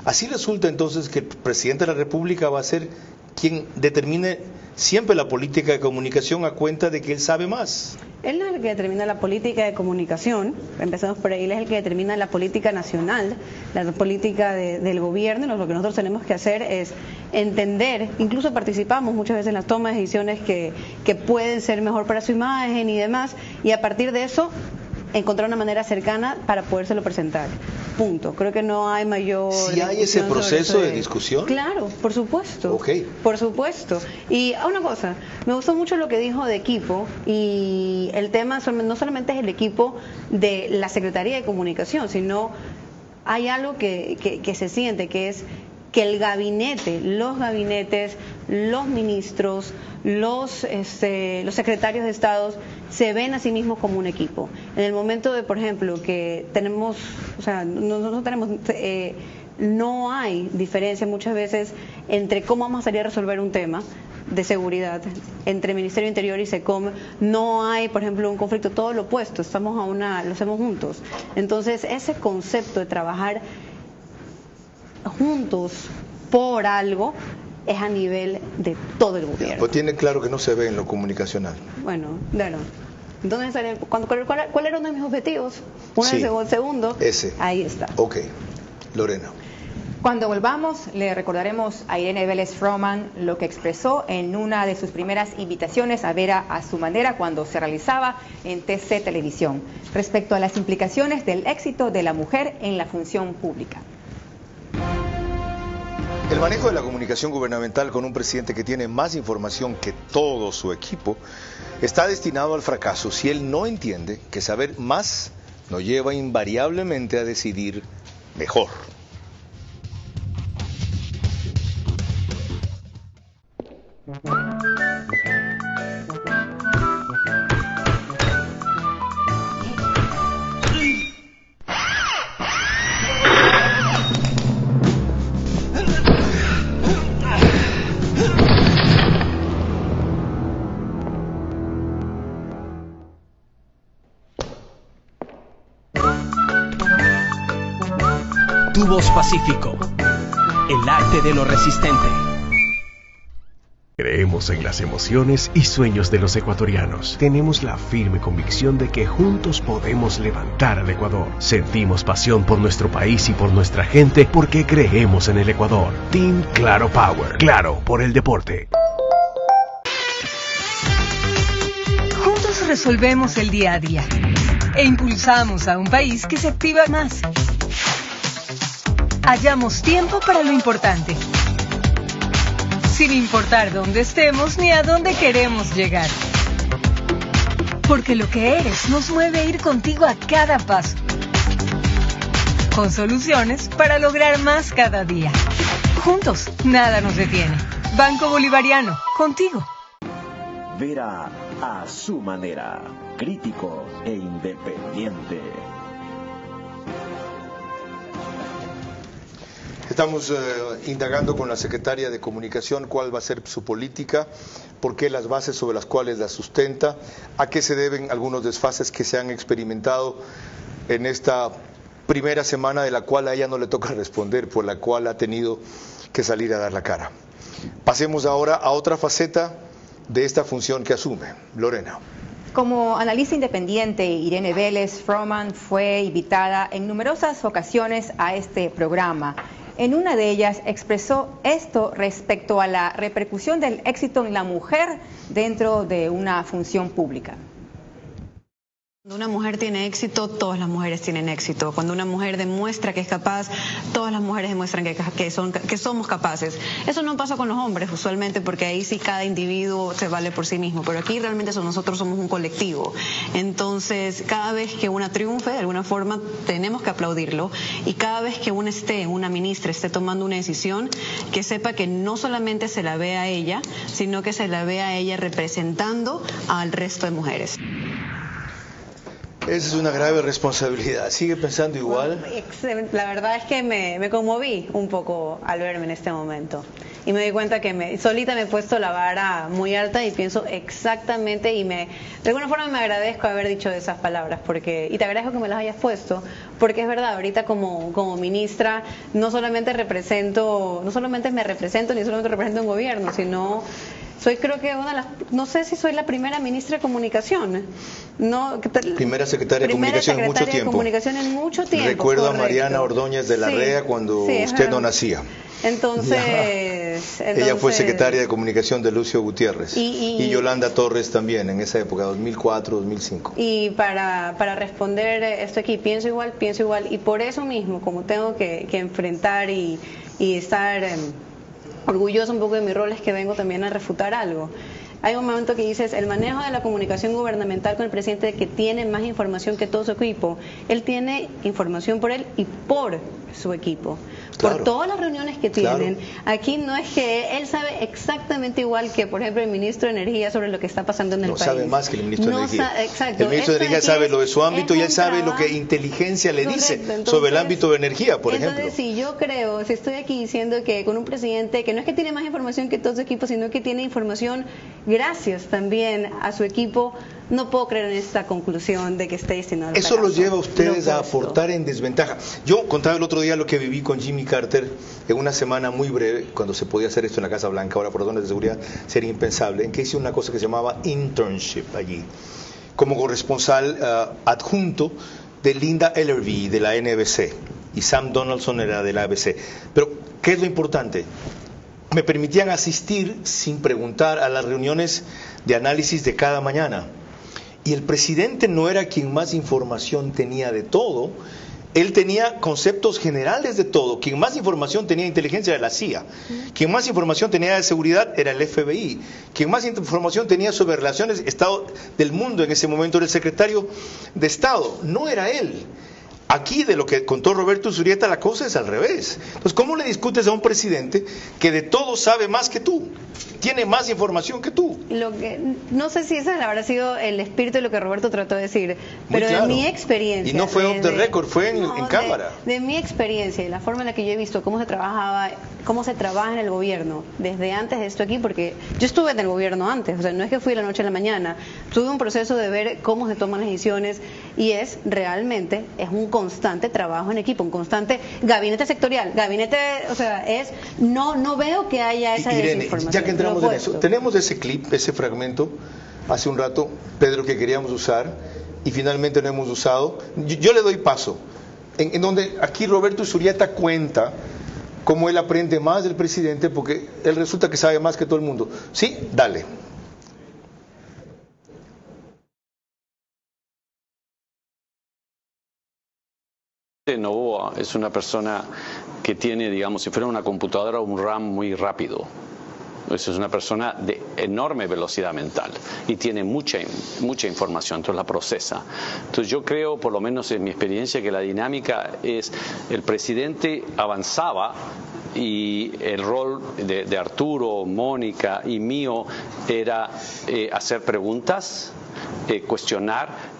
Así resulta entonces que el presidente de la República va a ser quien determine siempre la política de comunicación a cuenta de que él sabe más. Él no es el que determina la política de comunicación, empezamos por ahí, él es el que determina la política nacional, la política del gobierno. Lo que nosotros tenemos que hacer es entender, incluso participamos muchas veces en las tomas de decisiones que pueden ser mejor para su imagen y demás, y a partir de eso encontrar una manera cercana para podérselo presentar. Punto. Creo que no hay mayor... ¿Si hay ese proceso de discusión? Claro, por supuesto. Okay. Por supuesto. Y una cosa, me gustó mucho lo que dijo de equipo, y el tema no solamente es el equipo de la Secretaría de Comunicación, sino hay algo que se siente, que es que el gabinete, los gabinetes, los ministros, los secretarios de Estado se ven a sí mismos como un equipo. En el momento de, por ejemplo, que tenemos, o sea, no hay diferencia muchas veces entre cómo vamos a salir a resolver un tema de seguridad entre Ministerio de Interior y SECOM. No hay, por ejemplo, un conflicto, todo lo opuesto, lo hacemos juntos. Entonces, ese concepto de trabajar juntos por algo es a nivel de todo el gobierno. Pues tiene claro que no se ve en lo comunicacional. Bueno, claro. Entonces, ¿cuál era uno de mis objetivos? El segundo. Ese. Ahí está. Ok. Lorena. Cuando volvamos, le recordaremos a Irene Vélez Froman lo que expresó en una de sus primeras invitaciones a Vera a su manera cuando se realizaba en TC Televisión, respecto a las implicaciones del éxito de la mujer en la función pública. El manejo de la comunicación gubernamental con un presidente que tiene más información que todo su equipo está destinado al fracaso si él no entiende que saber más nos lleva invariablemente a decidir mejor. Tubos Pacífico, el arte de lo resistente. Creemos en las emociones y sueños de los ecuatorianos. Tenemos la firme convicción de que juntos podemos levantar al Ecuador. Sentimos pasión por nuestro país y por nuestra gente porque creemos en el Ecuador. Team Claro Power. Claro por el deporte. Juntos resolvemos el día a día e impulsamos a un país que se activa más. Hallamos tiempo para lo importante, sin importar dónde estemos ni a dónde queremos llegar. Porque lo que eres nos mueve a ir contigo a cada paso, con soluciones para lograr más cada día. Juntos, nada nos detiene. Banco Bolivariano, contigo. Vera a su manera, crítico e independiente. Estamos indagando con la secretaria de Comunicación cuál va a ser su política, por qué las bases sobre las cuales la sustenta, a qué se deben algunos desfases que se han experimentado en esta primera semana de la cual a ella no le toca responder, por la cual ha tenido que salir a dar la cara. Pasemos ahora a otra faceta de esta función que asume. Lorena. Como analista independiente, Irene Vélez Froman fue invitada en numerosas ocasiones a este programa. En una de ellas expresó esto respecto a la repercusión del éxito en la mujer dentro de una función pública. Cuando una mujer tiene éxito, todas las mujeres tienen éxito. Cuando una mujer demuestra que es capaz, todas las mujeres demuestran que somos capaces. Eso no pasa con los hombres usualmente, porque ahí sí cada individuo se vale por sí mismo, pero aquí realmente nosotros somos un colectivo. Entonces, cada vez que una triunfe, de alguna forma tenemos que aplaudirlo, y cada vez que una ministra esté tomando una decisión, que sepa que no solamente se la ve a ella, sino que se la ve a ella representando al resto de mujeres. Esa es una grave responsabilidad. ¿Sigue pensando igual? La verdad es que me conmoví un poco al verme en este momento. Y me di cuenta que solita me he puesto la vara muy alta y pienso exactamente de alguna forma me agradezco haber dicho esas palabras y te agradezco que me las hayas puesto, porque es verdad, ahorita como ministra no solamente me represento ni solamente represento un gobierno, sino soy creo que no sé si soy la primera ministra de Comunicación. Primera secretaria de Comunicación en mucho tiempo. Recuerdo a Mariana Ordóñez de la REA cuando usted no nacía. Entonces, ella fue secretaria de Comunicación de Lucio Gutiérrez y Yolanda Torres también en esa época, 2004, 2005. Y para responder esto aquí, pienso igual, y por eso mismo, como tengo que enfrentar y estar orgulloso un poco de mi rol, es que vengo también a refutar algo. Hay un momento que dices, el manejo de la comunicación gubernamental con el presidente, que tiene más información que todo su equipo. Él tiene información por él y por su equipo. Claro. Por todas las reuniones que tienen. Claro. Aquí no es que él sabe exactamente igual que, por ejemplo, el ministro de Energía sobre lo que está pasando en el país. No sabe más que el ministro de Energía. Exacto. El ministro de Energía sabe lo de su ámbito y él sabe lo que inteligencia le dice sobre el ámbito de energía, por ejemplo. Entonces, si yo creo, si estoy aquí diciendo que con un presidente que no es que tiene más información que todo su equipo, sino que tiene información gracias también a su equipo, no puedo creer en esta conclusión de que esté destinado. Eso los lleva a ustedes a aportar en desventaja. Yo contaba el otro día lo que viví con Jimmy Carter en una semana muy breve, cuando se podía hacer esto en la Casa Blanca. Ahora por razones de seguridad sería impensable, en que hice una cosa que se llamaba internship allí, como corresponsal adjunto de Linda Ellerby de la NBC y Sam Donaldson era de la ABC. Pero, ¿qué es lo importante? Me permitían asistir sin preguntar a las reuniones de análisis de cada mañana. Y el presidente no era quien más información tenía de todo, él tenía conceptos generales de todo. Quien más información tenía de inteligencia era la CIA, quien más información tenía de seguridad era el FBI, quien más información tenía sobre relaciones Estado del mundo en ese momento era el secretario de Estado, no era él. Aquí, de lo que contó Roberto Zurieta, la cosa es al revés. Entonces, ¿cómo le discutes a un presidente que de todo sabe más que tú? Tiene más información que tú. No sé si ese habrá sido el espíritu de lo que Roberto trató de decir, pero claro, de mi experiencia. Y no fue off the record, fue en cámara. De mi experiencia y la forma en la que yo he visto cómo se trabaja en el gobierno desde antes de esto aquí, porque yo estuve en el gobierno antes, o sea, no es que fui de la noche a la mañana, tuve un proceso de ver cómo se toman las decisiones, y es realmente un constante trabajo en equipo, un constante gabinete sectorial, o sea, no veo que haya esa Irene, desinformación. ya que entramos en eso, tenemos ese clip, ese fragmento, hace un rato, Pedro, que queríamos usar y finalmente no hemos usado. Yo le doy paso, en donde aquí Roberto Zurieta cuenta cómo él aprende más del presidente, porque él resulta que sabe más que todo el mundo. Sí, dale. Novoa es una persona que tiene, digamos, si fuera una computadora, un RAM muy rápido. Es una persona de enorme velocidad mental y tiene mucha información, entonces la procesa. Entonces yo creo, por lo menos en mi experiencia, que la dinámica es el presidente avanzaba y el rol de Arturo, Mónica y mío era hacer preguntas, cuestionar,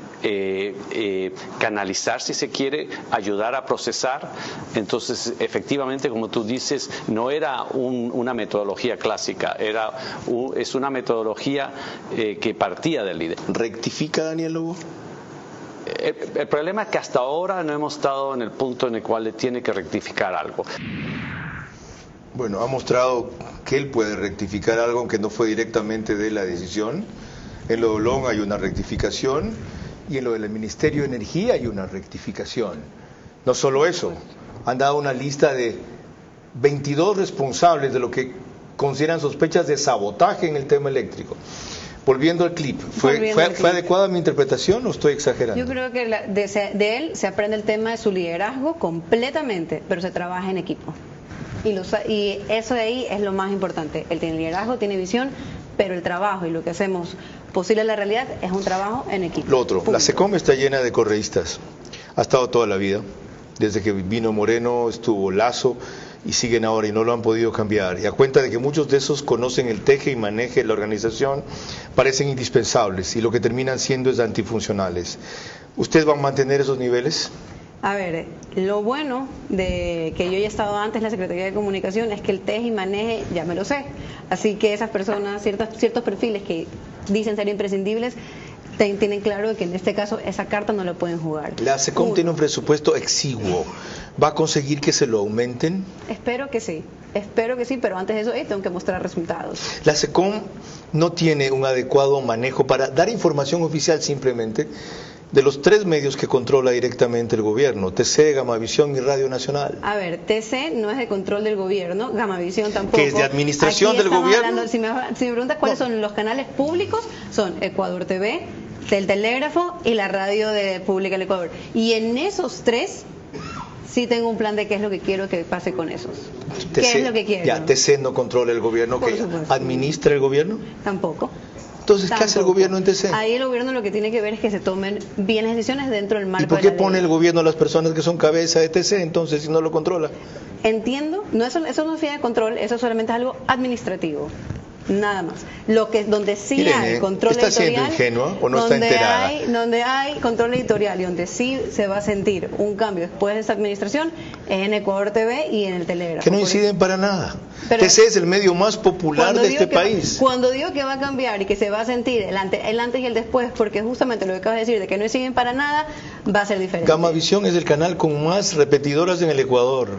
canalizar, si se quiere, ayudar a procesar. Entonces, efectivamente, como tú dices, no era una metodología clásica, es una metodología que partía del líder. ¿Rectifica Daniel Lobo? El problema es que hasta ahora no hemos estado en el punto en el cual le tiene que rectificar algo. Bueno, ha mostrado que él puede rectificar algo, aunque no fue directamente de la decisión. En lo de Olón hay una rectificación. Y en lo del Ministerio de Energía hay una rectificación. No solo eso, han dado una lista de 22 responsables de lo que consideran sospechas de sabotaje en el tema eléctrico. Volviendo al clip, ¿fue adecuada mi interpretación o estoy exagerando? Yo creo que de él se aprende el tema de su liderazgo completamente, pero se trabaja en equipo. Y eso de ahí es lo más importante. Él tiene liderazgo, tiene visión, pero el trabajo y lo que hacemos posible en la realidad es un trabajo en equipo. Lo otro, la SECOM está llena de correístas, ha estado toda la vida, desde que vino Moreno, estuvo Lazo y siguen ahora y no lo han podido cambiar. Y a cuenta de que muchos de esos conocen el teje y maneje de la organización, parecen indispensables y lo que terminan siendo es antifuncionales. ¿Ustedes van a mantener esos niveles? A ver, lo bueno de que yo ya he estado antes en la Secretaría de Comunicación es que el teje y maneje ya me lo sé. Así que esas personas, ciertos perfiles que dicen ser imprescindibles, tienen claro que en este caso esa carta no la pueden jugar. La SECOM tiene un presupuesto exiguo. ¿Va a conseguir que se lo aumenten? Espero que sí, pero antes de eso tengo que mostrar resultados. La SECOM no tiene un adecuado manejo para dar información oficial simplemente de los 3 medios que controla directamente el gobierno, TC, Gamavisión y Radio Nacional. A ver, TC no es de control del gobierno, Gamavisión tampoco. ¿Que es de administración del gobierno? Hablando, si me preguntas cuáles son los canales públicos, son Ecuador TV, el Telégrafo y la radio pública del Ecuador. Y en esos 3 sí tengo un plan de qué es lo que quiero que pase con esos. TC, ¿qué es lo que quiero? Ya, TC no controla el gobierno, ¿que administra el gobierno? Tampoco. Entonces, ¿qué hace el gobierno en TC? Ahí el gobierno lo que tiene que ver es que se tomen bien las decisiones dentro del marco. ¿Y por qué pone el gobierno a las personas que son cabeza de TC entonces si no lo controla? Entiendo, eso no es fin de control, eso solamente es algo administrativo. Nada más. Donde sí Irene, hay control ¿está editorial, siendo ingenua o no está enterada? Donde hay control editorial y donde sí se va a sentir un cambio después de esta administración es en Ecuador TV y en el Telégrafo. Que no inciden para nada. TC es el medio más popular de este país. Cuando digo que va a cambiar y que se va a sentir el antes y el después, porque justamente lo que acabas de decir de que no inciden para nada, va a ser diferente. Gamavisión es el canal con más repetidoras en el Ecuador.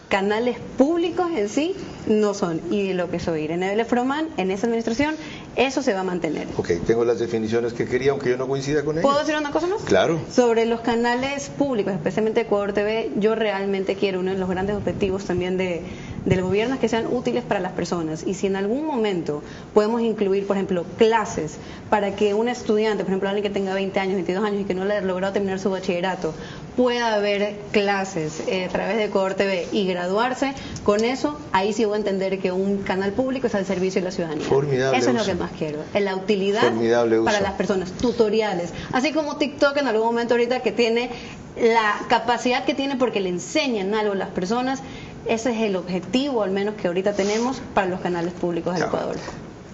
Canales públicos en sí no son, y lo que soy Irene Vélez Froman en esa administración, eso se va a mantener. Ok, tengo las definiciones que quería, aunque yo no coincida con ellas. ¿Puedo decir una cosa más? Claro. Sobre los canales públicos, especialmente Ecuador TV, yo realmente quiero, uno de los grandes objetivos también del gobierno es que sean útiles para las personas, y si en algún momento podemos incluir, por ejemplo, clases para que un estudiante, por ejemplo, alguien que tenga 20 años, 22 años y que no le haya logrado terminar su bachillerato, pueda ver clases a través de Ecuador TV y graduarse, con eso, ahí sí voy a entender que un canal público es al servicio de la ciudadanía. Formidable eso es uso. lo que más quiero, la utilidad para las personas, tutoriales, así como TikTok en algún momento ahorita que tiene la capacidad que tiene porque le enseñan algo a las personas. Ese es el objetivo, al menos que ahorita tenemos para los canales públicos del Ecuador.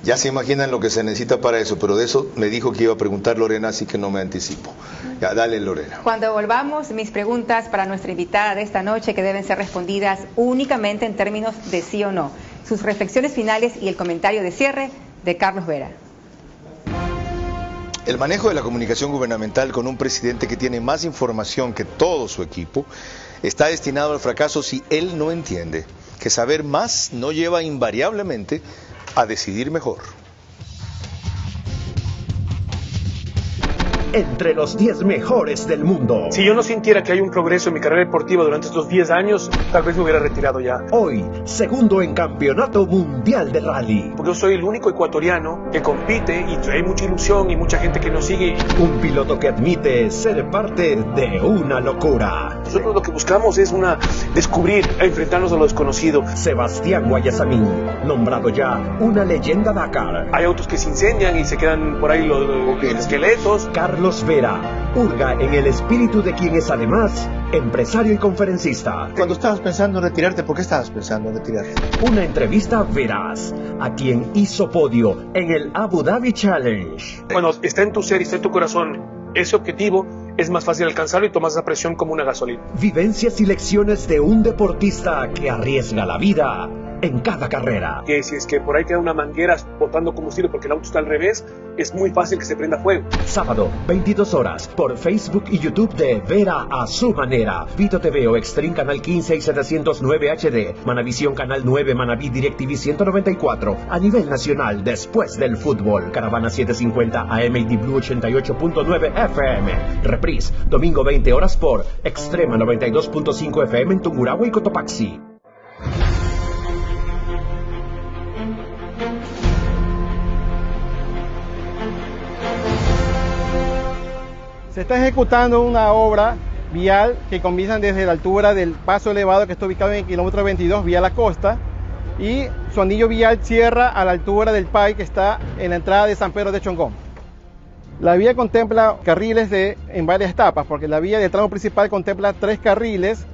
Ya se imaginan lo que se necesita para eso, pero de eso me dijo que iba a preguntar Lorena, así que no me anticipo. Ya, dale, Lorena. Cuando volvamos, mis preguntas para nuestra invitada de esta noche, que deben ser respondidas únicamente en términos de sí o no. Sus reflexiones finales y el comentario de cierre de Carlos Vera. El manejo de la comunicación gubernamental con un presidente que tiene más información que todo su equipo está destinado al fracaso si él no entiende que saber más no lleva invariablemente a decidir mejor. Entre los 10 mejores del mundo. Si yo no sintiera que hay un progreso en mi carrera deportiva durante estos 10 años, tal vez me hubiera retirado ya. Hoy, segundo en Campeonato Mundial de Rally. Porque yo soy el único ecuatoriano que compite y hay mucha ilusión y mucha gente que nos sigue. Un piloto que admite ser parte de una locura. Nosotros lo que buscamos es descubrir, enfrentarnos a lo desconocido. Sebastián Guayasamín, nombrado ya una leyenda Dakar. Hay autos que se incendian y se quedan por ahí los esqueletos. Carlos Vera, hurga en el espíritu de quien es además empresario y conferencista. Cuando estabas pensando en retirarte, ¿por qué estabas pensando en retirarte? Una entrevista veraz a quien hizo podio en el Abu Dhabi Challenge. Cuando está en tu ser y está en tu corazón ese objetivo, es más fácil alcanzarlo y tomas esa presión como una gasolina. Vivencias y lecciones de un deportista que arriesga la vida en cada carrera. Que si es que por ahí queda una manguera botando combustible porque el auto está al revés, es muy fácil que se prenda fuego. Sábado, 22 horas, por Facebook y YouTube de Vera a su manera. Vito TV o Extreme Canal 15 y 709 HD. Manavisión Canal 9, Manaví DirecTV 194. A nivel nacional, después del fútbol. Caravana 750 AM y Blue 88.9 FM. Reprise, domingo 20 horas por Extrema 92.5 FM en Tungurahua y Cotopaxi. Se está ejecutando una obra vial que comienza desde la altura del paso elevado que está ubicado en el kilómetro 22 vía la costa y su anillo vial cierra a la altura del PAI que está en la entrada de San Pedro de Chongón. La vía contempla carriles en varias etapas, porque la vía del tramo principal contempla 3 carriles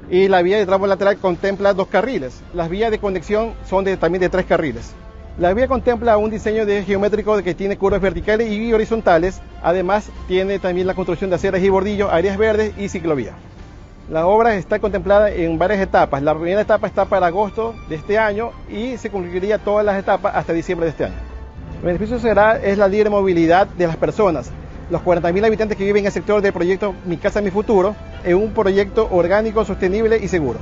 y la vía del tramo lateral contempla 2 carriles. Las vías de conexión son también de 3 carriles. La vía contempla un diseño geométrico que tiene curvas verticales y horizontales. Además, tiene también la construcción de aceras y bordillos, áreas verdes y ciclovía. La obra está contemplada en varias etapas. La primera etapa está para agosto de este año y se concluiría todas las etapas hasta diciembre de este año. El beneficio es la libre movilidad de las personas. Los 40.000 habitantes que viven en el sector del proyecto Mi Casa, Mi Futuro, en un proyecto orgánico, sostenible y seguro.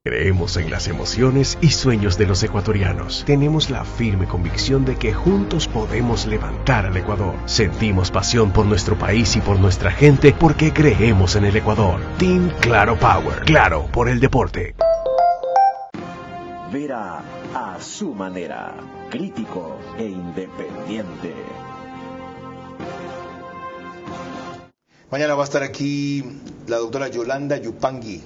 Creemos en las emociones y sueños de los ecuatorianos. Tenemos la firme convicción de que juntos podemos levantar al Ecuador. Sentimos pasión por nuestro país y por nuestra gente porque creemos en el Ecuador. Team Claro Power. Claro por el deporte. Vera a su manera. Crítico e independiente. Mañana va a estar aquí la doctora Yolanda Yupangui,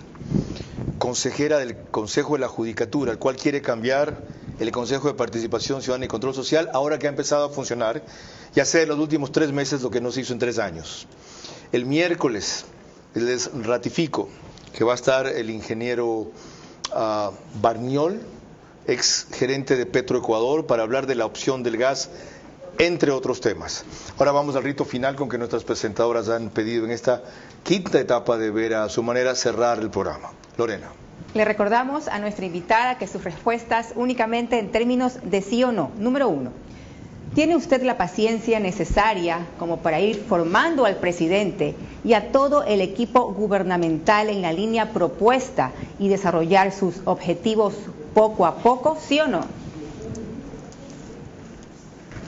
consejera del Consejo de la Judicatura, el cual quiere cambiar el Consejo de Participación Ciudadana y Control Social, ahora que ha empezado a funcionar y hacer en los últimos 3 meses lo que no se hizo en 3 años. El miércoles les ratifico que va a estar el ingeniero Barniol, ex gerente de Petroecuador, para hablar de la opción del gas, entre otros temas. Ahora vamos al rito final con que nuestras presentadoras han pedido en esta quinta etapa de Vera a su manera cerrar el programa. Lorena. Le recordamos a nuestra invitada que sus respuestas únicamente en términos de sí o no. Número 1. ¿Tiene usted la paciencia necesaria como para ir formando al presidente y a todo el equipo gubernamental en la línea propuesta y desarrollar sus objetivos poco a poco? ¿Sí o no?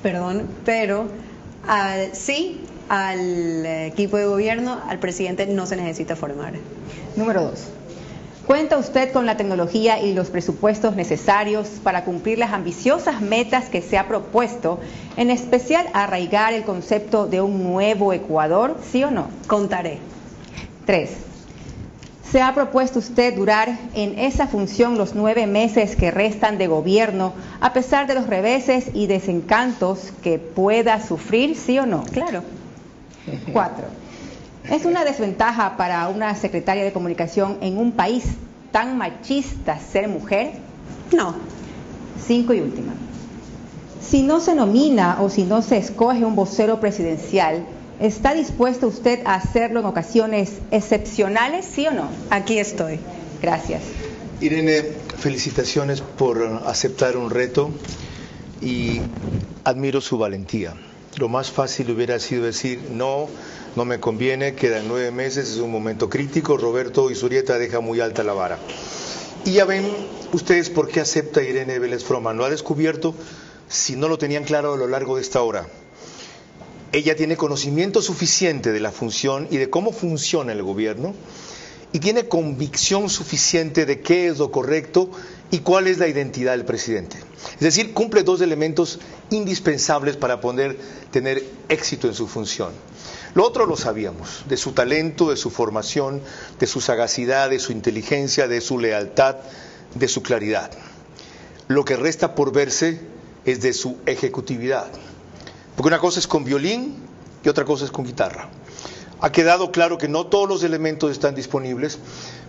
Perdón, pero sí, al equipo de gobierno, al presidente no se necesita formar. Número 2. ¿Cuenta usted con la tecnología y los presupuestos necesarios para cumplir las ambiciosas metas que se ha propuesto, en especial arraigar el concepto de un nuevo Ecuador? ¿Sí o no? Contaré. 3. ¿Se ha propuesto usted durar en esa función los 9 meses que restan de gobierno, a pesar de los reveses y desencantos que pueda sufrir, sí o no? Claro. 4. ¿Es una desventaja para una secretaria de comunicación en un país tan machista ser mujer? No. 5 y última. Si no se nomina o si no se escoge un vocero presidencial, ¿está dispuesto usted a hacerlo en ocasiones excepcionales, sí o no? Aquí estoy. Gracias. Irene, felicitaciones por aceptar un reto y admiro su valentía. Lo más fácil hubiera sido decir, no me conviene, quedan 9 meses, es un momento crítico, Roberto Izurieta deja muy alta la vara. Y ya ven ustedes por qué acepta Irene Vélez Froment. Lo ha descubierto, si no lo tenían claro a lo largo de esta hora. Ella tiene conocimiento suficiente de la función y de cómo funciona el gobierno, y tiene convicción suficiente de qué es lo correcto y cuál es la identidad del presidente. Es decir, cumple 2 elementos indispensables para poder tener éxito en su función. Lo otro lo sabíamos, de su talento, de su formación, de su sagacidad, de su inteligencia, de su lealtad, de su claridad. Lo que resta por verse es de su ejecutividad. Porque una cosa es con violín y otra cosa es con guitarra. Ha quedado claro que no todos los elementos están disponibles,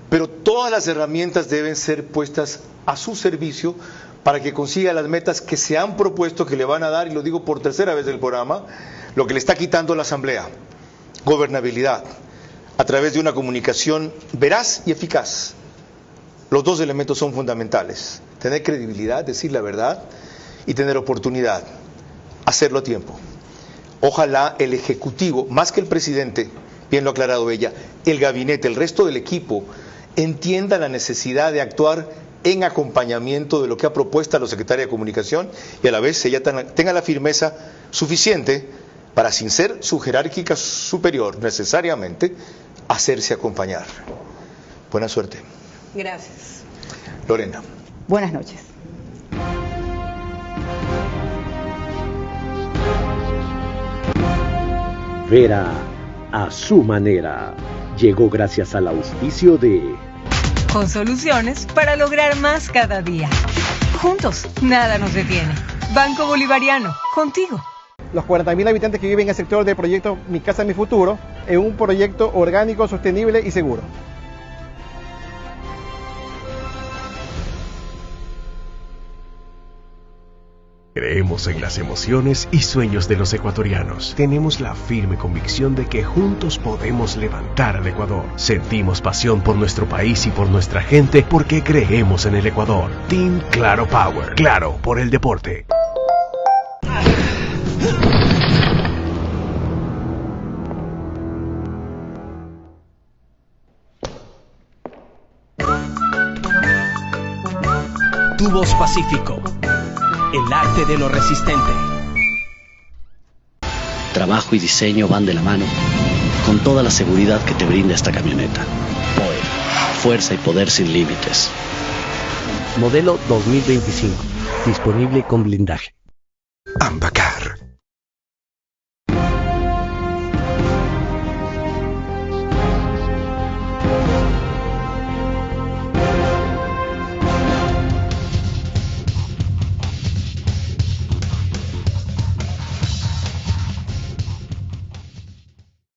pero todas las herramientas deben ser puestas a su servicio para que consiga las metas que se han propuesto, que le van a dar, y lo digo por tercera vez del programa, lo que le está quitando la Asamblea: gobernabilidad, a través de una comunicación veraz y eficaz. Los 2 elementos son fundamentales: tener credibilidad, decir la verdad, y tener oportunidad, hacerlo a tiempo. Ojalá el Ejecutivo, más que el presidente, bien lo ha aclarado ella, el gabinete, el resto del equipo, entienda la necesidad de actuar en acompañamiento de lo que ha propuesto la secretaria de Comunicación, y a la vez ella tenga la firmeza suficiente para, sin ser su jerárquica superior necesariamente, hacerse acompañar. Buena suerte. Gracias. Lorena. Buenas noches. Vera a su manera llegó gracias al auspicio de... Con soluciones para lograr más cada día. Juntos, nada nos detiene. Banco Bolivariano, contigo. Los 40.000 habitantes que viven en el sector del proyecto Mi Casa, Mi Futuro, es un proyecto orgánico, sostenible y seguro. Creemos en las emociones y sueños de los ecuatorianos. Tenemos la firme convicción de que juntos podemos levantar al Ecuador. Sentimos pasión por nuestro país y por nuestra gente porque creemos en el Ecuador. Team Claro Power. Claro por el deporte. Tubos Pacífico. El arte de lo resistente. Trabajo y diseño van de la mano, con toda la seguridad que te brinda esta camioneta. Power, fuerza y poder sin límites. Modelo 2025, disponible con blindaje. Ambacar.